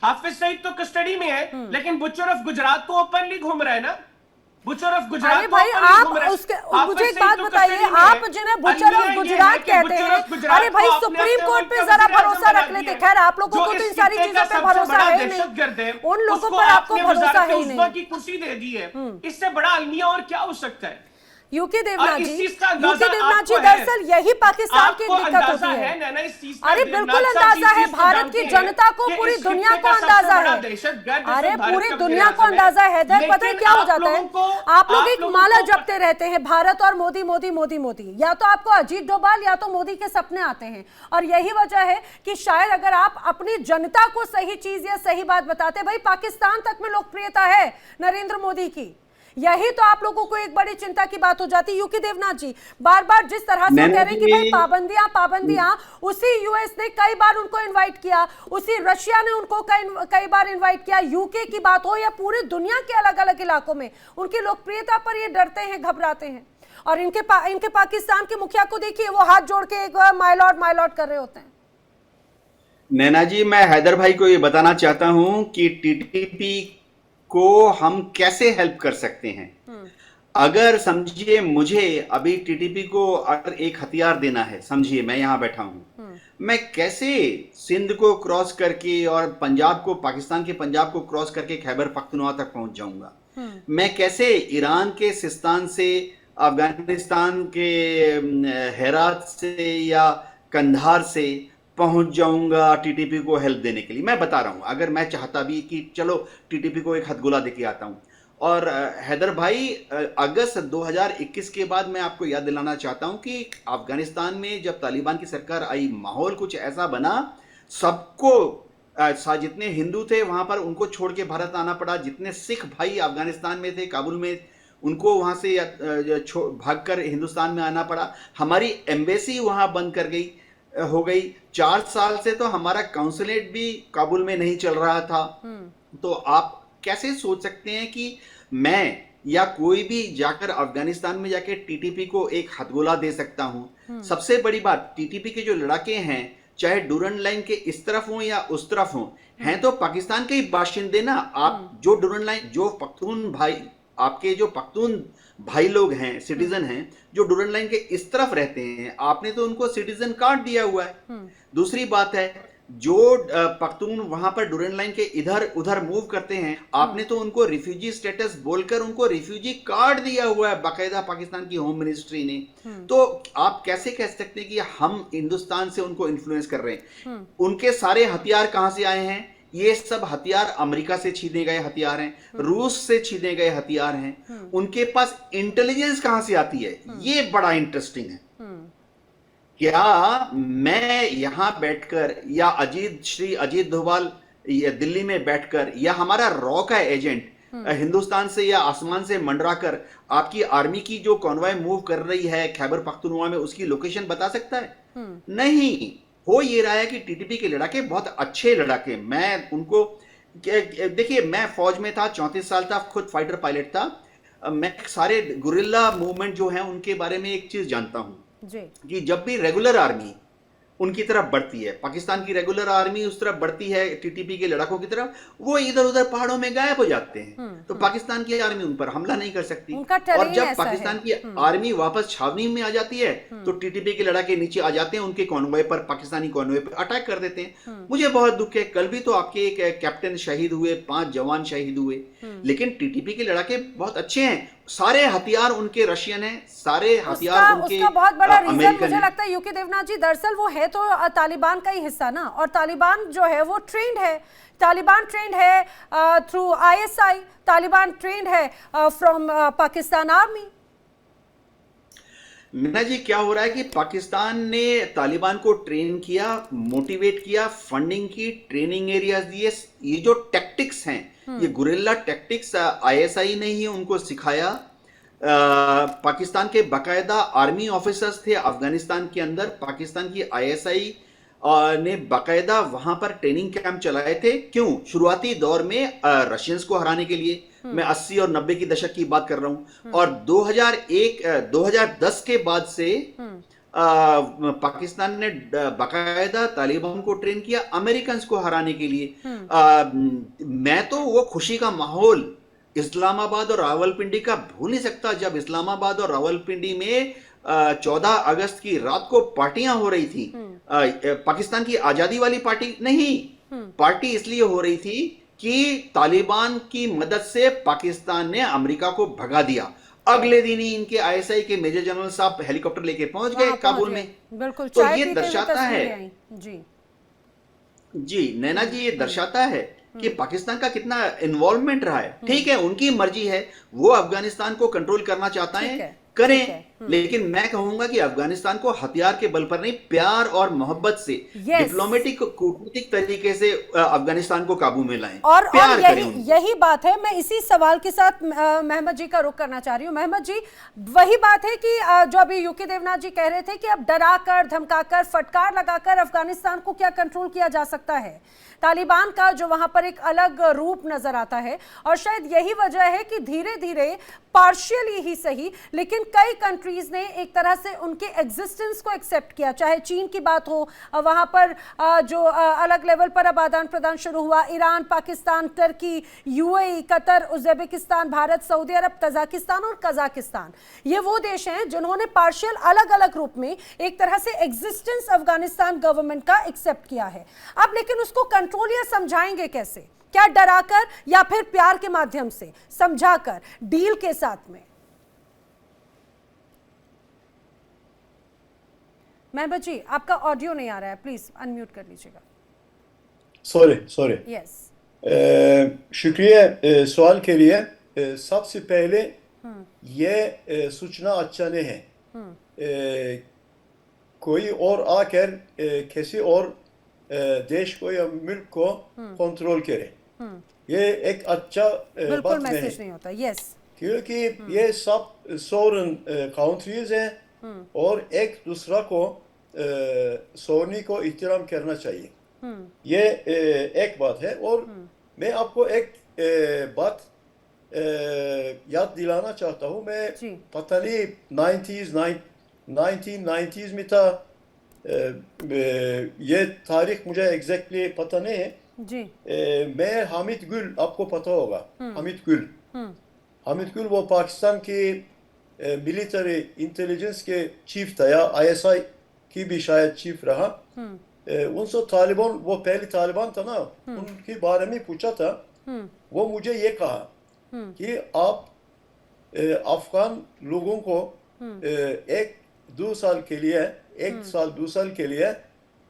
हाफिज सईद तो कस्टडी में है, लेकिन बुचर ऑफ गुजरात तो ओपनली घूम रहा है ना। Butcher of Gujarat. अरे भाई, आप मुझे एक बात बताइए, आप जिन्हें बुचर ऑफ गुजरात कहते हैं, अरे भाई सुप्रीम कोर्ट पे जरा भरोसा रख लेते। खैर, आप लोगों को तो इन सारी चीजों पे भरोसा है ही नहीं, उन लोगों पर आपको भरोसा है ही नहीं। की कुर्सी दे दी है, इससे बड़ा अलमिया और क्या हो सकता है? यूके देवनाथ जी दरअसल यही पाकिस्तान की दिक्कत होती है। अरे बिल्कुल अंदाजा है, भारत की जनता को, पूरी दुनिया को अंदाजा है। अरे पूरी दुनिया को अंदाजा है। पता है क्या हो जाता है, आप लोग एक माला जपते रहते हैं, भारत और मोदी मोदी मोदी मोदी। या तो आपको अजीत डोभाल या तो मोदी के सपने आते हैं, और यही वजह है कि शायद अगर आप अपनी जनता को सही चीज या सही बात बताते, भाई पाकिस्तान तक में लोकप्रियता है नरेंद्र मोदी की, यही तो आप लोगों को एक बड़ी चिंता की बात हो जाती है। यूके देवनाथ जी बार बार जिस तरह से कह रहे हैं कि भाई पाबंदियां, उसी यूएस ने कई बार उनको इनवाइट किया, उसी रशिया ने उनको कई बार इनवाइट किया। यूके की बात हो या पूरी दुनिया के अलग अलग इलाकों में उनकी लोकप्रियता पर ये डरते हैं, घबराते हैं। और इनके पाकिस्तान के मुखिया को देखिए, वो हाथ जोड़ के एक माय लॉर्ड कर रहे होते हैं। नैना जी, मैं हैदर भाई को ये बताना चाहता हूं कि टीटीपी को हम कैसे हेल्प कर सकते हैं। अगर समझिए मुझे अभी टीटीपी को अगर एक हथियार देना है, समझिए मैं यहां बैठा हूं, मैं कैसे सिंध को क्रॉस करके और पंजाब को, पाकिस्तान के पंजाब को क्रॉस करके खैबर पख्तूनख्वा तक पहुंच जाऊंगा। मैं कैसे ईरान के सिस्तान से, अफगानिस्तान के हेरात से या कंधार से पहुंच जाऊंगा टीटीपी को हेल्प देने के लिए। मैं बता रहा हूं, अगर मैं चाहता भी कि चलो टीटीपी को एक हथगोला देके आता हूं। और हैदर भाई, अगस्त 2021 के बाद मैं आपको याद दिलाना चाहता हूं कि अफगानिस्तान में जब तालिबान की सरकार आई, माहौल कुछ ऐसा बना, सबको जितने हिंदू थे वहां पर उनको छोड़ के भारत आना पड़ा, जितने सिख भाई अफगानिस्तान में थे, काबुल में, उनको वहां से भागकर हिंदुस्तान में आना पड़ा। हमारी एम्बेसी वहां बंद कर गई हो गई। 4 साल से तो हमारा काउंसलेट भी काबुल में नहीं चल रहा था। तो आप कैसे सोच सकते हैं कि मैं या कोई भी जाकर अफगानिस्तान में जाकर टीटीपी को एक हथगोला दे सकता हूं। सबसे बड़ी बात, टीटीपी के जो लड़ाके हैं, चाहे डूरन लाइन के इस तरफ हों या उस तरफ हों, हैं तो पाकिस्तान के ही बाशिंदे ना। आप जो डूरन लाइन, जो पख्तून भाई, आपके जो पख्तून भाई लोग हैं, सिटीजन हैं, जो डूरन लाइन के इस तरफ रहते हैं, आपने तो उनको सिटीजन कार्ड दिया हुआ है। दूसरी बात है, जो पख्तून वहां पर डूरन लाइन के इधर उधर मूव करते हैं, आपने तो उनको रिफ्यूजी स्टेटस बोलकर उनको रिफ्यूजी कार्ड दिया हुआ है बाकायदा पाकिस्तान की होम मिनिस्ट्री ने। तो आप कैसे कह सकते हैं कि हम हिंदुस्तान से उनको इन्फ्लुएंस कर रहे हैं? उनके सारे हथियार कहां से आए हैं? ये सब हथियार अमेरिका से छीने गए हथियार हैं, रूस से छीने गए हथियार हैं। उनके पास इंटेलिजेंस कहां से आती है? ये बड़ा इंटरेस्टिंग है। क्या मैं यहां बैठकर या श्री अजीत डोभाल दिल्ली में बैठकर, या हमारा रॉ का एजेंट हिंदुस्तान से या आसमान से मंडराकर आपकी आर्मी की जो कॉन्वॉय मूव कर रही है खैबर पख्तूनख्वा में, उसकी लोकेशन बता सकता है? नहीं। हो ये रहा है कि टीटीपी के लड़ाके बहुत अच्छे लड़ाके, मैं उनको, देखिए मैं फौज में था, 34 साल था, खुद फाइटर पायलट था। मैं सारे गुरिल्ला मूवमेंट जो है उनके बारे में एक चीज जानता हूं कि जब भी रेगुलर आर्मी उनकी तरफ बढ़ती है, पाकिस्तान की रेगुलर आर्मी उस तरफ बढ़ती है टीटीपी के लड़ाकों की तरफ, वो इधर उधर पहाड़ों में गायब हो जाते हैं। तो पाकिस्तान की आर्मी उन पर हमला नहीं कर सकती। और जब पाकिस्तान की आर्मी वापस छावनी में आ जाती है तो टीटीपी के लड़ाके नीचे आ जाते हैं, उनके कॉन्वॉय पर, पाकिस्तानी कॉन्वॉय पर अटैक कर देते हैं। मुझे बहुत दुख है, कल भी तो आपके एक कैप्टन शहीद हुए, 5 जवान शहीद हुए। लेकिन टीटीपी के लड़ाके बहुत अच्छे हैं, सारे हथियार उनके रशियन हैं, सारे हथियार उनके उसका बहुत बड़ा रीजन अमेरिकन मुझे लगता है यूके देवनाथ जी, दरअसल वो है तो तालिबान का ही हिस्सा ना, और तालिबान जो है वो ट्रेंड है, तालिबान ट्रेंड है थ्रू आईएसआई, तालिबान ट्रेंड है फ्रॉम पाकिस्तान आर्मी। मीना जी, क्या हो रहा है कि पाकिस्तान ने तालिबान को ट्रेन किया, मोटिवेट किया, फंडिंग की, ट्रेनिंग एरियाज दिए। ये जो टैक्टिक्स हैं, ये गुरिल्ला टैक्टिक्स आईएसआई ने ही उनको सिखाया। पाकिस्तान के बाकायदा आर्मी ऑफिसर्स थे अफगानिस्तान के अंदर, पाकिस्तान की आईएसआई ने बाकायदा वहां पर ट्रेनिंग कैंप चलाए थे। क्यों? शुरुआती दौर में रशियंस को हराने के लिए। मैं 80 और 90 की दशक की बात कर रहा हूं। और 2010 के बाद से पाकिस्तान ने बाकायदा तालिबान को ट्रेन किया अमेरिकन को हराने के लिए। मैं तो वो खुशी का माहौल इस्लामाबाद और रावलपिंडी का भूल नहीं सकता, जब इस्लामाबाद और रावलपिंडी में 14 अगस्त की रात को पार्टियां हो रही थी। पाकिस्तान की आजादी वाली पार्टी नहीं, पार्टी इसलिए हो रही थी कि तालिबान की मदद से पाकिस्तान ने अमेरिका को भगा दिया। अगले दिन ही इनके आईएसआई के मेजर जनरल साहब हेलीकॉप्टर लेके पहुंच गए काबुल में। बिल्कुल, तो ये दर्शाता है जी नैना जी, ये दर्शाता है कि पाकिस्तान का कितना इन्वॉल्वमेंट रहा है। ठीक है, उनकी मर्जी है, वो अफगानिस्तान को कंट्रोल करना चाहता है, करें। लेकिन मैं कहूंगा कि अफगानिस्तान को हथियार के बल पर नहीं, प्यार और मोहब्बत से, डिप्लोमेटिक, कूटनीतिक तरीके से अफगानिस्तान को काबू में लाएं, और प्यार करें। यही बात है। मैं इसी सवाल के साथ मेहमद जी का रुख करना चाह रही हूँ। मेहमद जी, वही बात है कि जो अभी यूके देवनाथ जी कह रहे थे कि अब डराकर, धमकाकर, फटकार लगाकर अफगानिस्तान को क्या कंट्रोल किया जा सकता है। तालिबान का जो वहां पर एक अलग रूप नजर आता है, और शायद यही वजह है कि धीरे धीरे, पार्शियली ही सही, लेकिन कई कंट्री कंट्रीज ने एक तरह से उनके एग्जिस्टेंस को एक्सेप्ट किया, चाहे चीन की बात हो, वहां पर जो अलग लेवल पर अब आदान प्रदान शुरू हुआ, Iran, Pakistan, Turkey, UAE, Qatar, Uzbekistan, Bharat, Saudi Arab, Tajikistan और कजाकिस्तान, ये वो देश हैं जिन्होंने पार्शियल अलग अलग रूप में एक तरह से एग्जिस्टेंस अफगानिस्तान गवर्नमेंट का एक्सेप्ट किया है। अब लेकिन उसको कंट्रोल या समझाएंगे कैसे? क्या डराकर या फिर प्यार के माध्यम से, समझाकर, डील के साथ में? महबूब जी, आपका ऑडियो नहीं आ रहा है, प्लीज अनम्यूट कर लीजिएगा। सॉरी। यस। शुक्रिया सवाल के लिए। सबसे पहले ये सूचना अच्छा नहीं है कोई और आकर किसी और देश को या मुल्क को कंट्रोल करे। ये एक अच्छा बिल्कुल बात मैसेज नहीं होता। यस, क्योंकि ये सब सॉवरेन कंट्रीज हैं और एक दूसरा को सोनी को एहतराम करना चाहिए। ये एक बात है। और मैं आपको एक बात याद दिलाना चाहता हूँ। मैं पता नहीं 1990s में था, ये तारीख मुझे एग्जैक्टली पता नहीं है जी। मैं हामिद गुल, आपको पता होगा हामिद गुल वो पाकिस्तान के मिलिट्री इंटेलिजेंस के चीफ था, या आईएसआई की भी शायद चीफ रहा। उनसे तालिबान, वो पहले तालिबान था ना, उनके बारे में पूछा था। वो मुझे ये कहा कि आप अफगान लोगों को 1-2 साल के लिए, 1-2 साल के लिए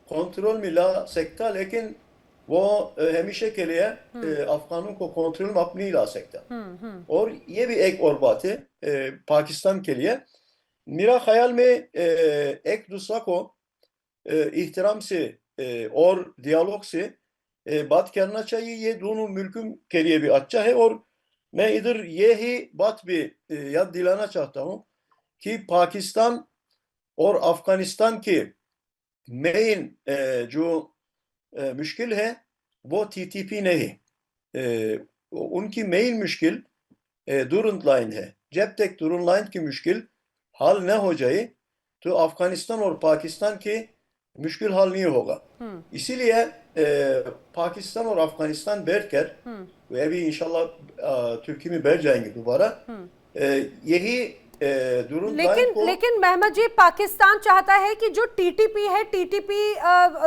कंट्रोल में ला सकता, लेकिन वो हमेशा के लिए अफगानों को कंट्रोल में आप नहीं ला सकता। और ये भी एक और बात है पाकिस्तान के लिए। मेरा ख्याल में एक दूसरा को एहतराम से और डियालॉग से बात करना चाहिए। ये दोनों मुल्कों के लिए भी अच्छा है। और मैं इधर ये ही बात भी याद दिलाना चाहता हूँ कि पाकिस्तान और अफगानिस्तान के मेन जो मुश्किल है वो टीटीपी नहीं है। उनकी मेन मुश्किल दुरंत लाइन है। जब तक दुरंत लाइन की मुश्किल हल न हो जाए तो अफगानिस्तान और पाकिस्तान के मुश्किल हल नहीं होगा। इसीलिए पाकिस्तान और अफगानिस्तान बैठकर, वे भी इंशाल्लाह तुर्की में बैठ जाएंगे दोबारा, यही लेकिन महमद जी, पाकिस्तान चाहता है कि जो टीटीपी है, टीटीपी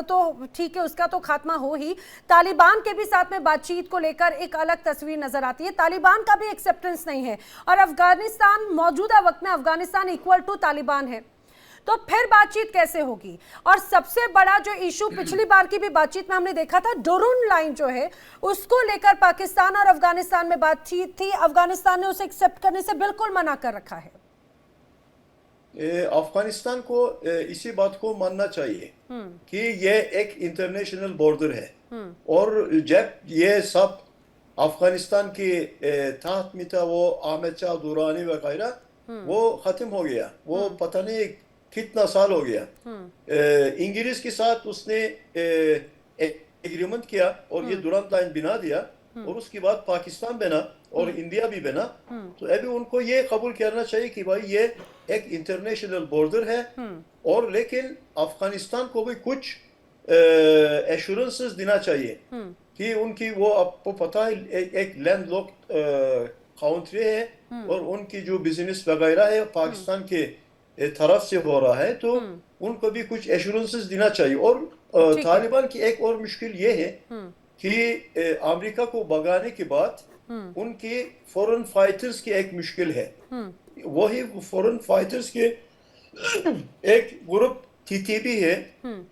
तो ठीक है, उसका तो खात्मा हो ही। तालिबान के भी साथ में बातचीत को लेकर एक अलग तस्वीर नजर आती है, तालिबान का भी एक्सेप्टेंस नहीं है। और अफगानिस्तान मौजूदा वक्त में अफगानिस्तान इक्वल टू तालिबान है, तो फिर बातचीत कैसे होगी? और सबसे बड़ा जो इशू पिछली बार की भी बातचीत में हमने देखा था, डोरून लाइन जो है उसको लेकर पाकिस्तान और अफगानिस्तान में बातचीत थी, अफगानिस्तान ने उसे एक्सेप्ट करने से बिल्कुल मना कर रखा है। अफगानिस्तान को इसी बात को मानना चाहिए कि ये एक इंटरनेशनल बॉर्डर है। और जब ये सब अफगानिस्तान के तहत में था, वो अहमद शाह दुरानी वगैरह, वो खत्म हो गया। वो पता नहीं कितना साल हो गया। इंग्लिश के साथ उसने एग्रीमेंट किया और ये दुरंत लाइन बना दिया, और उसके बाद पाकिस्तान बना और इंडिया भी बना। तो अभी उनको ये कबूल करना चाहिए कि भाई ये एक इंटरनेशनल बॉर्डर है। और लेकिन अफगानिस्तान को भी कुछ एश्योरेंसेस देना चाहिए कि उनकी, वो आपको पता है एक लैंड लॉक्ड कंट्री है और उनकी जो बिजनेस वगैरह है पाकिस्तान के तरफ से हो रहा है, तो उनको भी कुछ एश्योरेंसेस देना चाहिए। और तालिबान की एक और मुश्किल ये है कि अमेरिका को भगाने के बाद उनके फॉरेन फाइटर्स की एक मुश्किल है। वही फॉरेन फाइटर्स के एक ग्रुप टीटीपी है,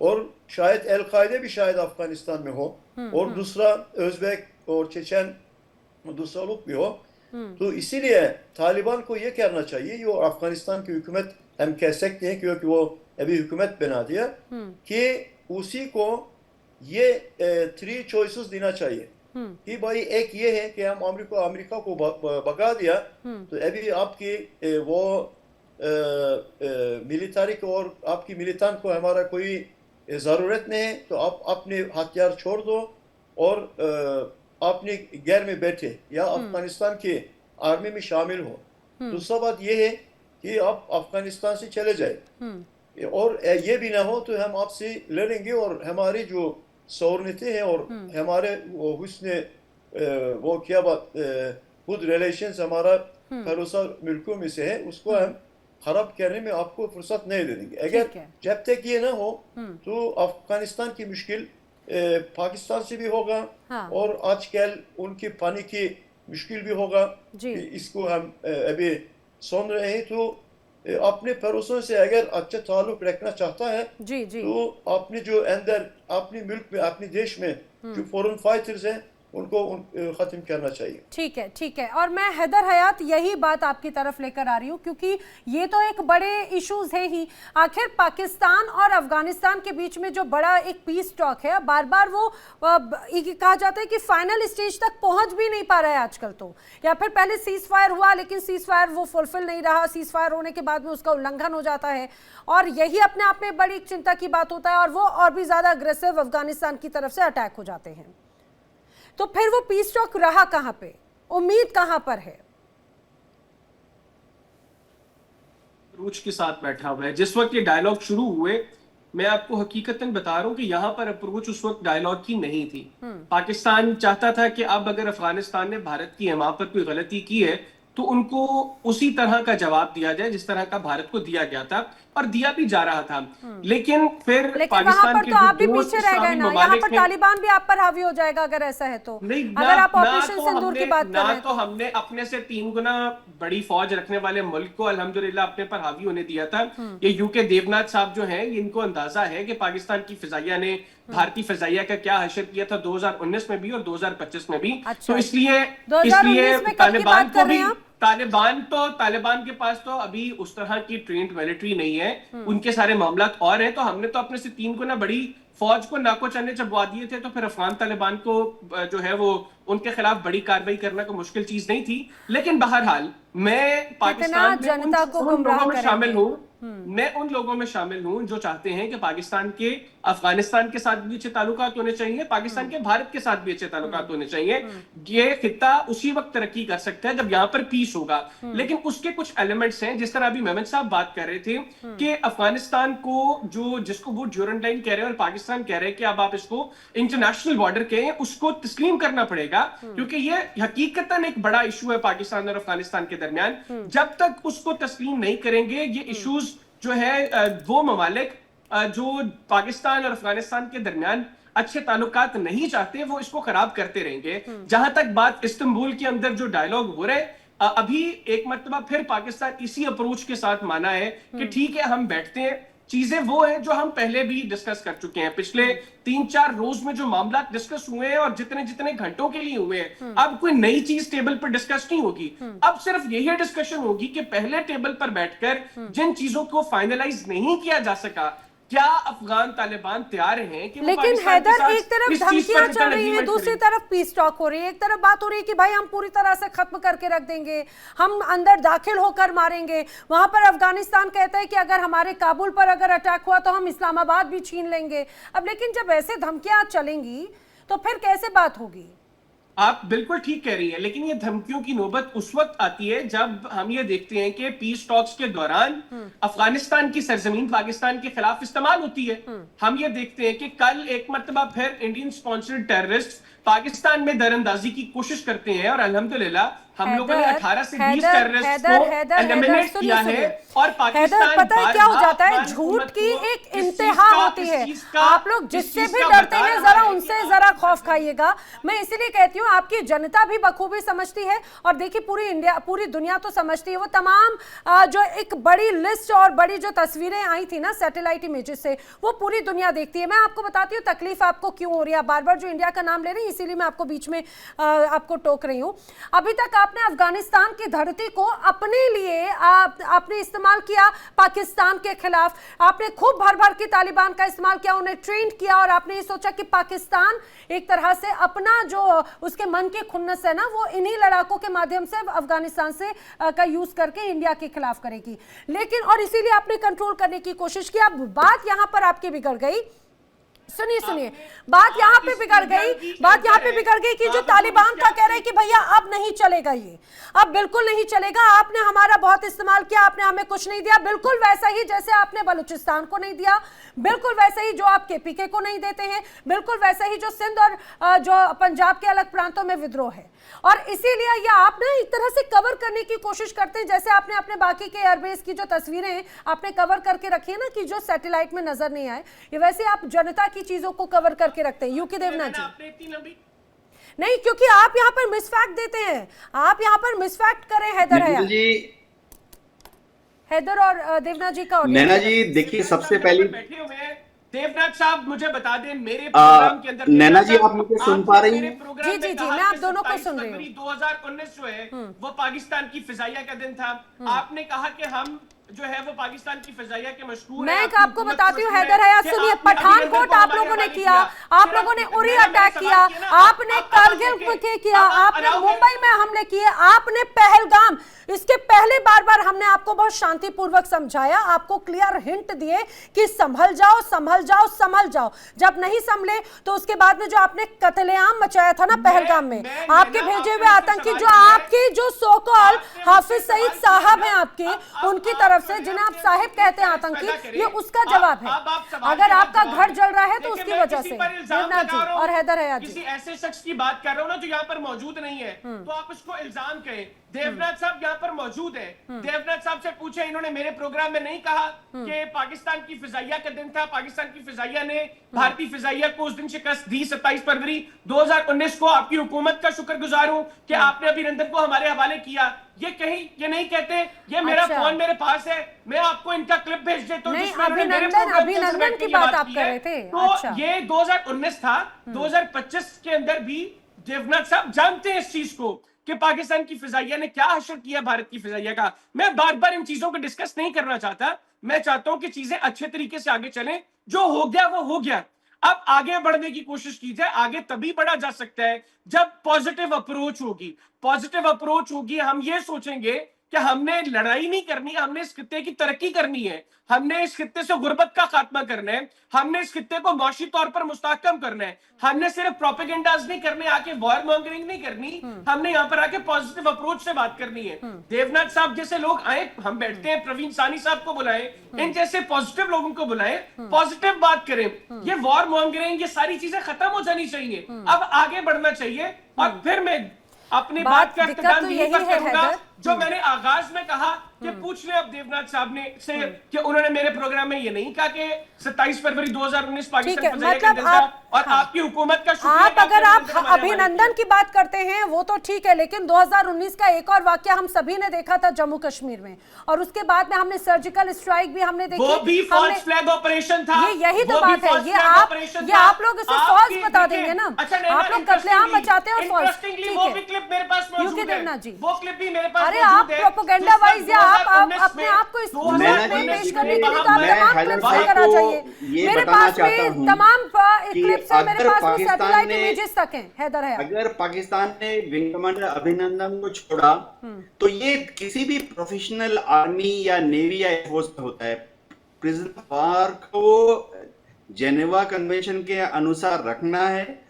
और शायद अल-कायदा भी शायद अफगानिस्तान में हो, और दूसरा उज़्बेक और चेचन दूसरा लोग भी हो। तो इसीलिए तालिबान को ये करना चाहिए, जो अफगानिस्तान की हुकूमत हम कह सकते हैं क्योंकि वो अभी हुकूमत बना दिया, कि उसी को ये 3 चॉइसेस देना चाहिए कि भाई एक ये है कि हम अमेरिका को भगा दिया, तो अभी आपकी वो मिलिट्री को और आपकी मिलिटेंट को हमारा कोई ज़रूरत नहीं है, तो आप अपने हथियार छोड़ दो और अपने घर में बैठे या अफगानिस्तान के आर्मी में शामिल हो। दूसरा बात यह है कि आप अफगानिस्तान से चले जाए और ये भी ना हो तो हम आपसे लड़ेंगे और हमारी जो सौरनीति है और हमारे वो हुस्न वो क्या बात गुड रिलेशंस हमारा पड़ोसा मुल्कों में से है उसको हम खराब करने में आपको फुर्सत नहीं दे देंगे। अगर जब तक ये ना हो तो अफगानिस्तान की मुश्किल पाकिस्तान से भी होगा और आजकल उनके पानी की मुश्किल भी होगा। इसको हम अभी सुन रहे हैं। तो अपने पड़ोसों से अगर अच्छा ताल्लुक रखना चाहता है तो अपने जो अंदर अपने मुल्क में अपने देश में जो फॉरेन फाइटर्स हैं उनको खत्म करना चाहिए। ठीक है, ठीक है। और मैं हैदर हयात यही बात आपकी तरफ लेकर आ रही हूँ क्योंकि ये तो एक बड़े इश्यूज है ही। आखिर पाकिस्तान और अफगानिस्तान के बीच में जो बड़ा एक पीस टॉक है, बार बार वो कहा जाता है कि फाइनल स्टेज तक पहुंच भी नहीं पा रहा है आजकल तो, या फिर पहले सीज फायर हुआ लेकिन सीज फायर वो फुलफिल नहीं रहा, सीज फायर होने के बाद में उसका उल्लंघन हो जाता है और यही अपने आप में बड़ी चिंता की बात होता है और वो और भी ज्यादा अग्रेसिव अफगानिस्तान की तरफ से अटैक हो जाते हैं। तो फिर वो पीस टॉक रहा कहां पे, उम्मीद कहां पर है? अप्रोच के साथ बैठा हुआ है। जिस वक्त ये डायलॉग शुरू हुए मैं आपको हकीकतन बता रहा हूं कि यहाँ पर अप्रोच उस वक्त डायलॉग की नहीं थी। पाकिस्तान चाहता था कि अब अगर अफगानिस्तान ने भारत की हिमा पर कोई गलती की है तो उनको उसी तरह का जवाब दिया जाए जिस तरह का भारत को दिया गया था और दिया भी जा रहा था। लेकिन फिर पाकिस्तान के तो आप भी पीछे रह गए ना, यहाँ पर तालिबान भी आप पर हावी हो जाएगा अगर ऐसा है तो। नहीं, अगर आप ऑपरेशन सिंदूर की बात कर रहे हैं तो हमने अपने से 3 गुना बड़ी फौज रखने वाले मुल्क को अल्हम्दुलिल्लाह अपने पर हावी होने दिया था। ये यूके देवनाथ साहब जो हैं इनको अंदाजा है कि पाकिस्तान की फिजाइया ने भारतीय फिजाइया का क्या हशर किया था 2019 में भी और 2025 में भी। तो इसलिए तालिबान के पास तो अभी उस तरह की ट्रेंड मिलिट्री नहीं है, उनके सारे मामला और हैं। तो हमने तो अपने से 3 गुना बड़ी फौज को नाको चने चबवा दिए थे। तो फिर अफगान तालिबान को जो है वो उनके खिलाफ बड़ी कार्रवाई करना कोई मुश्किल चीज नहीं थी। लेकिन बहरहाल मैं पाकिस्तान में जनता को गुमराह में शामिल हूँ, मैं उन लोगों में शामिल हूं जो चाहते हैं कि पाकिस्तान के अफगानिस्तान के साथ भी अच्छे ताल्लुकात होने चाहिए, पाकिस्तान के भारत के साथ भी अच्छे ताल्लुकात होने चाहिए। ये खित्ता उसी वक्त तरक्की कर सकता है जब यहाँ पर पीस होगा। लेकिन उसके कुछ एलिमेंट्स हैं, जिस तरह अभी मेमन साहब बात कर रहे थे कि अफगानिस्तान को जिसको वो ड्यूरेंट लाइन कह रहे हैं और पाकिस्तान कह रहे हैं कि अब आप इसको इंटरनेशनल बॉर्डर कहें, उसको तस्लीम करना पड़ेगा क्योंकि ये हकीकतन एक बड़ा इशू है पाकिस्तान और अफगानिस्तान के दरमियान। जब तक उसको तस्लीम नहीं करेंगे ये इशूज जो है वो ममालिक जो पाकिस्तान और अफगानिस्तान के दरमियान अच्छे ताल्लुकात नहीं चाहते वो इसको खराब करते रहेंगे। जहां तक बात इस्तांबुल के अंदर जो डायलॉग हो रहे अभी एक मर्तबा फिर पाकिस्तान इसी अप्रोच के साथ माना है कि ठीक है हम बैठते हैं, चीजें वो हैं जो हम पहले भी डिस्कस कर चुके हैं। पिछले 3-4 रोज में जो मामला डिस्कस हुए हैं और जितने घंटों के लिए हुए हैं, अब कोई नई चीज टेबल पर डिस्कस नहीं होगी। अब सिर्फ यही डिस्कशन होगी कि पहले टेबल पर बैठकर जिन चीजों को फाइनलाइज नहीं किया जा सका क्या अफगान तालिबान तैयार हैं कि लेकिन हैदर एक तरफ धमकियां चल रही हैं, दूसरी तरफ पीस टॉक हो रही है। एक तरफ बात हो रही है कि भाई हम पूरी तरह से खत्म करके रख देंगे, हम अंदर दाखिल होकर मारेंगे। वहां पर अफगानिस्तान कहता है कि अगर हमारे काबुल पर अगर अटैक हुआ तो हम इस्लामाबाद भी छीन लेंगे। अब लेकिन जब ऐसे धमकियां चलेंगी तो फिर कैसे बात होगी? आप बिल्कुल ठीक कह रही हैं, लेकिन ये धमकियों की नौबत उस वक्त आती है जब हम ये देखते हैं कि पीस टॉक्स के दौरान अफगानिस्तान की सरजमीन पाकिस्तान के खिलाफ इस्तेमाल होती है। हम ये देखते हैं कि कल एक मर्तबा फिर इंडियन स्पॉन्सर्ड टेररिस्ट पाकिस्तान में दरअंदाजी की कोशिश करते हैं और अल्हम्दुलिल्लाह हम लोगों ने 18 से 20 टेररिस्ट को एलिमिनेट किया है। और पाकिस्तान पता है क्या हो जाता है, झूठ की एक इंतहा होती है। आप लोग जिससे भी डरते हैं जरा उनसे जरा खौफ खाइएगा। मैं इसीलिए कहती हूँ आपकी जनता भी बखूबी समझती है और देखिए पूरी दुनिया तो समझती है। वो तमाम जो एक बड़ी लिस्ट और बड़ी जो तस्वीरें आई थी ना सैटेलाइट इमेजेस से, वो पूरी दुनिया देखती है। मैं आपको बताती हूँ तकलीफ आपको क्यों हो रही है। बार बार जो इंडिया का नाम ले रही है इसीलिए मैं आपको बीच में आपको टोक रही हूँ। अभी तक आपने अफगानिस्तान की धरती को अपने लिए आपने इस्तेमाल किया, पाकिस्तान के खिलाफ आपने खूब भर भर के तालिबान का इस्तेमाल किया, उन्हें ट्रेन किया और आपने ये सोचा कि पाकिस्तान एक तरह से अपना जो उसके मन के खुन्नस है ना वो इन्हीं लड़ाकों के माध्यम से अफगानिस्तान से का यूज करके इंडिया के खिलाफ करेगी। लेकिन और इसीलिए आपने कंट्रोल करने की कोशिश की। अब बात यहां पर आपकी बिगड़ गई सुनिए, बात यहाँ पे बिगड़ गई कि जो तालिबान था कह रहे कि भैया अब नहीं चलेगा, ये अब बिल्कुल नहीं चलेगा, आपने हमारा बहुत इस्तेमाल किया, आपने हमें कुछ नहीं दिया, बिल्कुल वैसा ही जैसे आपने बलूचिस्तान को नहीं दिया, बिल्कुल वैसे ही जो आप केपीके को नहीं देते हैं, बिल्कुल वैसे ही जो सिंध और जो पंजाब के अलग प्रांतों में विद्रोह है। और इसीलिए ये आप ना एक तरह से कवर करने की कोशिश करते हैं, जैसे आपने अपने बाकी के एयरबेस की जो तस्वीरें आपने कवर करके रखी है ना कि जो सैटेलाइट में नजर नहीं आए, ये वैसे आप जनता की चीजों को कवर करके रखते हैं। यूके देवनाथ जी नहीं, क्योंकि आप यहाँ पर मिसफैक्ट देते हैं, आप यहाँ पर मिसफैक्ट करें हैदर और देवनाथ जी का। नैना जी देखिए, सबसे पहले देवनाथ साहब मुझे बता दें, मेरे प्रोग्राम के अंदर नैना जी आप मुझे सुन पा रही हैं? जी, मैं आप दोनों को सुन रही हूँ। 2019 जो है वो पाकिस्तान की फिजाइया का दिन था। आपने कहा कि हम जो है वो पाकिस्तान की फिजाइया के मशहूर। मैं आपको बताती हूँ हैदर हयात, सुनिए, पठानकोट आप लोगों ने किया, आप लोगों ने उरी अटैक किया, आपने कारगिल में किया, आपने मुंबई में हमले किए, आपने पहलगाम, इसके पहले बार हमने आपको बहुत शांतिपूर्वक समझाया, आपको क्लियर हिंट दिए कि संभल जाओ। जब नहीं संभले तो उसके बाद में जो आपने कत्लेआम मचाया था ना पहलगाम में, आपके भेजे हुए आतंकी, जो आपके जो सो कॉल हाफिज सईद साहब हैं आपके, उनकी तरफ से, जिन्हें आप साहिब कहते हैं आतंकी, ये उसका जवाब है। अगर आपका घर जल रहा है तो उसकी वजह से। देवनाथ जी और हैदर हयात जी, किसी ऐसे शख्स की बात कर रहा हूं ना जो यहाँ पर मौजूद नहीं है, तो आप उसको इल्जाम कहें। देवनाथ साहब यहाँ पर मौजूद है, देवनाथ साहब से पूछे, इन्होंने मेरे प्रोग्राम में नहीं कहा कि पाकिस्तान की फिजाइया का दिन था, पाकिस्तान की फिजाइया ने भारतीय फिजाइया को उस दिन शिकस्त दी। 27 फरवरी 2019 को आपकी हुकूमत का शुक्रगुजार हूं कि आपने अभिनंदन को हमारे हवाले किया। ये नहीं कहते, ये मेरा फोन मेरे पास है, मैं आपको इनका क्लिप भेज देता हूं जिसमें अभिनंदन की बात आप कर रहे थे। तो ये 2019 था, 2025 के अंदर भी देवनाथ साहब जानते हैं इस चीज को कि पाकिस्तान की फिजाइया ने क्या हशर किया भारत की फिजाइया का। मैं बार बार इन चीजों को डिस्कस नहीं करना चाहता, मैं चाहता हूं कि चीजें अच्छे तरीके से आगे चलें, जो हो गया वो हो गया। अब आगे बढ़ने की कोशिश की जाए, आगे तभी बढ़ा जा सकता है जब पॉजिटिव अप्रोच होगी। हम ये सोचेंगे कि हमने लड़ाई नहीं करनी, हमने इस खित्ते की तरक्की करनी है, हमने इस खित्ते से गुर्बत का खात्मा करना है, हमने इस खित्ते को मौशी तौर पर मुस्तहकम करना है, हमने सिर्फ प्रोपेगेंडाज नहीं करने, आके वॉर मॉन्गरिंग नहीं करनी, हमने यहाँ पर आके पॉजिटिव अप्रोच से बात करनी है। देवनाथ साहब जैसे लोग आए, हम बैठते हैं, प्रवीण सानी साहब को बुलाएं, इन जैसे पॉजिटिव लोगों को बुलाएं, पॉजिटिव बात करें। ये वॉर मॉन्गरिंग, ये सारी चीजें खत्म हो जानी चाहिए, अब आगे बढ़ना चाहिए। और फिर मैं अपनी बात का इख्तिताम यही पर करूंगा जो मैंने आगाज में कहा कि पूछ ले अब देवनाथ साहब ने से कि उन्होंने मेरे प्रोग्राम में ये नहीं कहा कि 27 फरवरी 2019 पाकिस्तान फिजाइया का दिन था और आपकी हुकूमत का शुक्रिया। आप अगर आप अभिनंदन की बात करते हैं वो तो ठीक है, लेकिन 2019 का एक और वाकया हम सभी ने देखा था जम्मू कश्मीर में, और उसके बाद में हमने सर्जिकल स्ट्राइक भी हमने देखी, वो भी फॉल्स फ्लैग ऑपरेशन था। यही तो बात है, ये आप लोग इसे फॉल्स बता देंगे ना, आप लोग कत्लेआम मचाते हैं और फॉल्स। वो भी क्लिप मेरे पास मौजूद है, देवनाथ जी, वो क्लिप भी मेरे पास। अरे आप प्रोपेगेंडा वाइज या आप अपने आप को इस में पेश करने के लिए तो आप तमाम क्लिप्स लेकर आ जाइए। मेरे पास में तमाम क्लिप्स हैं, मेरे पास में सैटेलाइट इमेजेस तक हैं। हैदर है, अगर पाकिस्तान ने विंग कमांडर अभिनंदन को छोड़ा तो ये किसी भी प्रोफेशनल आर्मी या नेवी या एयरफोर्स में होता है, प्रिजनर ऑफ वार को जेनेवा कन्वेंशन के अनुसार रखना है,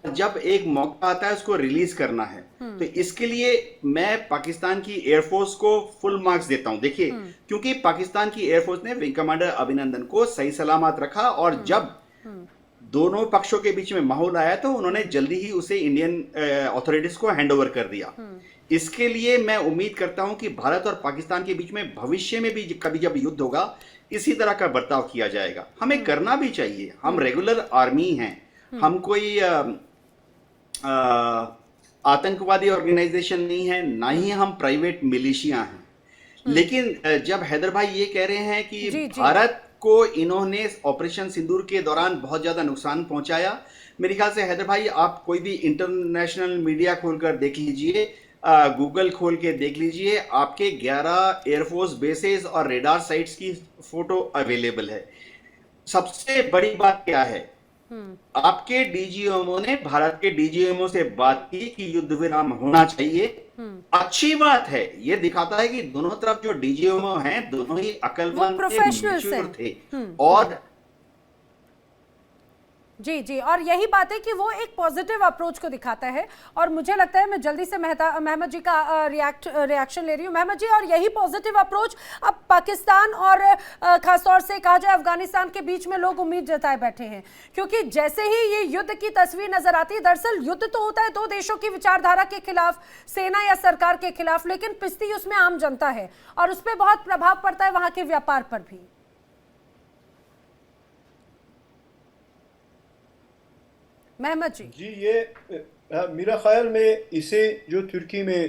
जब एक मौका आता है उसको रिलीज करना है। तो इसके लिए मैं पाकिस्तान की एयरफोर्स को फुल मार्क्स देता हूं। देखिए, क्योंकि पाकिस्तान की एयरफोर्स ने विंग कमांडर अभिनंदन को सही सलामत रखा, और जब दोनों पक्षों के बीच में माहौल आया तो उन्होंने जल्दी ही उसे इंडियन अथॉरिटीज को हैंडओवर कर दिया। इसके लिए मैं उम्मीद करता हूं कि भारत और पाकिस्तान के बीच में भविष्य में भी कभी जब युद्ध होगा इसी तरह का बर्ताव किया जाएगा। हमें करना भी चाहिए, हम रेगुलर आर्मी हैं, हम कोई आतंकवादी ऑर्गेनाइजेशन नहीं है, ना ही हम प्राइवेट मिलिशिया हैं। लेकिन जब हैदर भाई ये कह रहे हैं कि भारत को इन्होंने ऑपरेशन सिंदूर के दौरान बहुत ज्यादा नुकसान पहुंचाया, मेरे ख्याल से हैदर भाई आप कोई भी इंटरनेशनल मीडिया खोलकर देख लीजिए, गूगल खोल के देख लीजिए, आपके 11 एयरफोर्स बेसेस और रेडार साइट्स की फोटो अवेलेबल है। सबसे बड़ी बात क्या है, आपके डीजीएमओ ने भारत के डीजीएमओ से बात की कि युद्ध विराम होना चाहिए। अच्छी बात है, ये दिखाता है कि दोनों तरफ जो डीजीएमओ हैं दोनों ही अक्लमंद थे, मैच्योर थे, और जी जी, और यही बात है कि वो एक पॉजिटिव अप्रोच को दिखाता है। और मुझे लगता है, मैं जल्दी से महमद जी का रिएक्शन ले रही हूँ। महमद जी, और यही पॉजिटिव अप्रोच अब पाकिस्तान और खासतौर से कहा जाए अफगानिस्तान के बीच में लोग उम्मीद जताए बैठे हैं, क्योंकि जैसे ही ये युद्ध की तस्वीर नजर आती है, दरअसल युद्ध तो होता है दो देशों की विचारधारा के खिलाफ, सेना या सरकार के खिलाफ, लेकिन पिसती उसमें आम जनता है और उस पर बहुत प्रभाव पड़ता है वहां के व्यापार पर भी। महमद जी ये मेरा ख्याल में इसे जो तुर्की में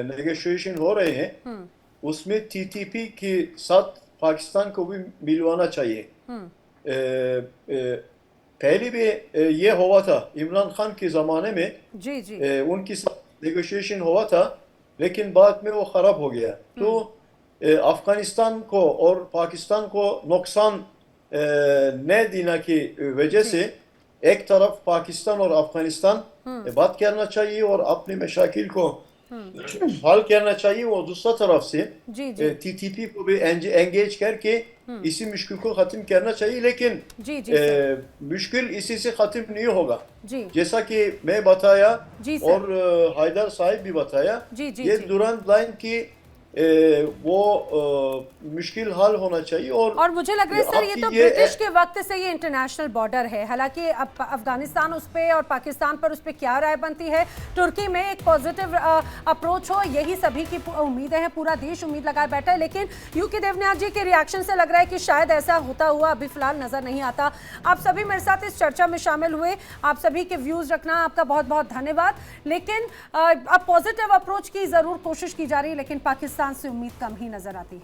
नेगोशिएशन हो रहे हैं उसमें टीटीपी के साथ पाकिस्तान को भी मिलवाना चाहिए। पहले भी ये हुआ था इमरान खान के ज़माने में, जी जी, उनके साथ नेगोशिएशन हुआ था, लेकिन बाद में वो ख़राब हो गया। तो अफ़गानिस्तान को और पाकिस्तान को नुकसान न देने की वजह से एक तरफ पाकिस्तान और अफगानिस्तान बात करना चाहिए और अपने मशाकिल को हल करना चाहिए, और दूसरा तरफ से टीटीपी को भी एंगेज करके इसी मुश्किल को ख़त्म करना चाहिए। लेकिन मुश्किल इसी से ख़त्म नहीं होगा, जैसा कि मैं बताया और हैदर साहब भी बताया, ये दुरान लाइन की वो मुश्किल हल होना चाहिए। और मुझे लग रहा है सर, ये तो ब्रिटिश के वक्त से ये इंटरनेशनल बॉर्डर है। हालांकि अब अफगानिस्तान उस पे और पाकिस्तान पर उस पे क्या राय बनती है, तुर्की में एक पॉजिटिव अप्रोच हो, यही सभी की उम्मीदें हैं, पूरा देश उम्मीद लगाए बैठा है। लेकिन यूके देवनाथ जी के रिएक्शन से लग रहा है कि शायद ऐसा होता हुआ अभी फिलहाल नजर नहीं आता। आप सभी मेरे साथ इस चर्चा में शामिल हुए, आप सभी के व्यूज रखना आपका बहुत बहुत धन्यवाद। लेकिन अब पॉजिटिव अप्रोच की जरूर कोशिश की जा रही है, लेकिन पाकिस्तान से उम्मीद कम ही नजर आती है।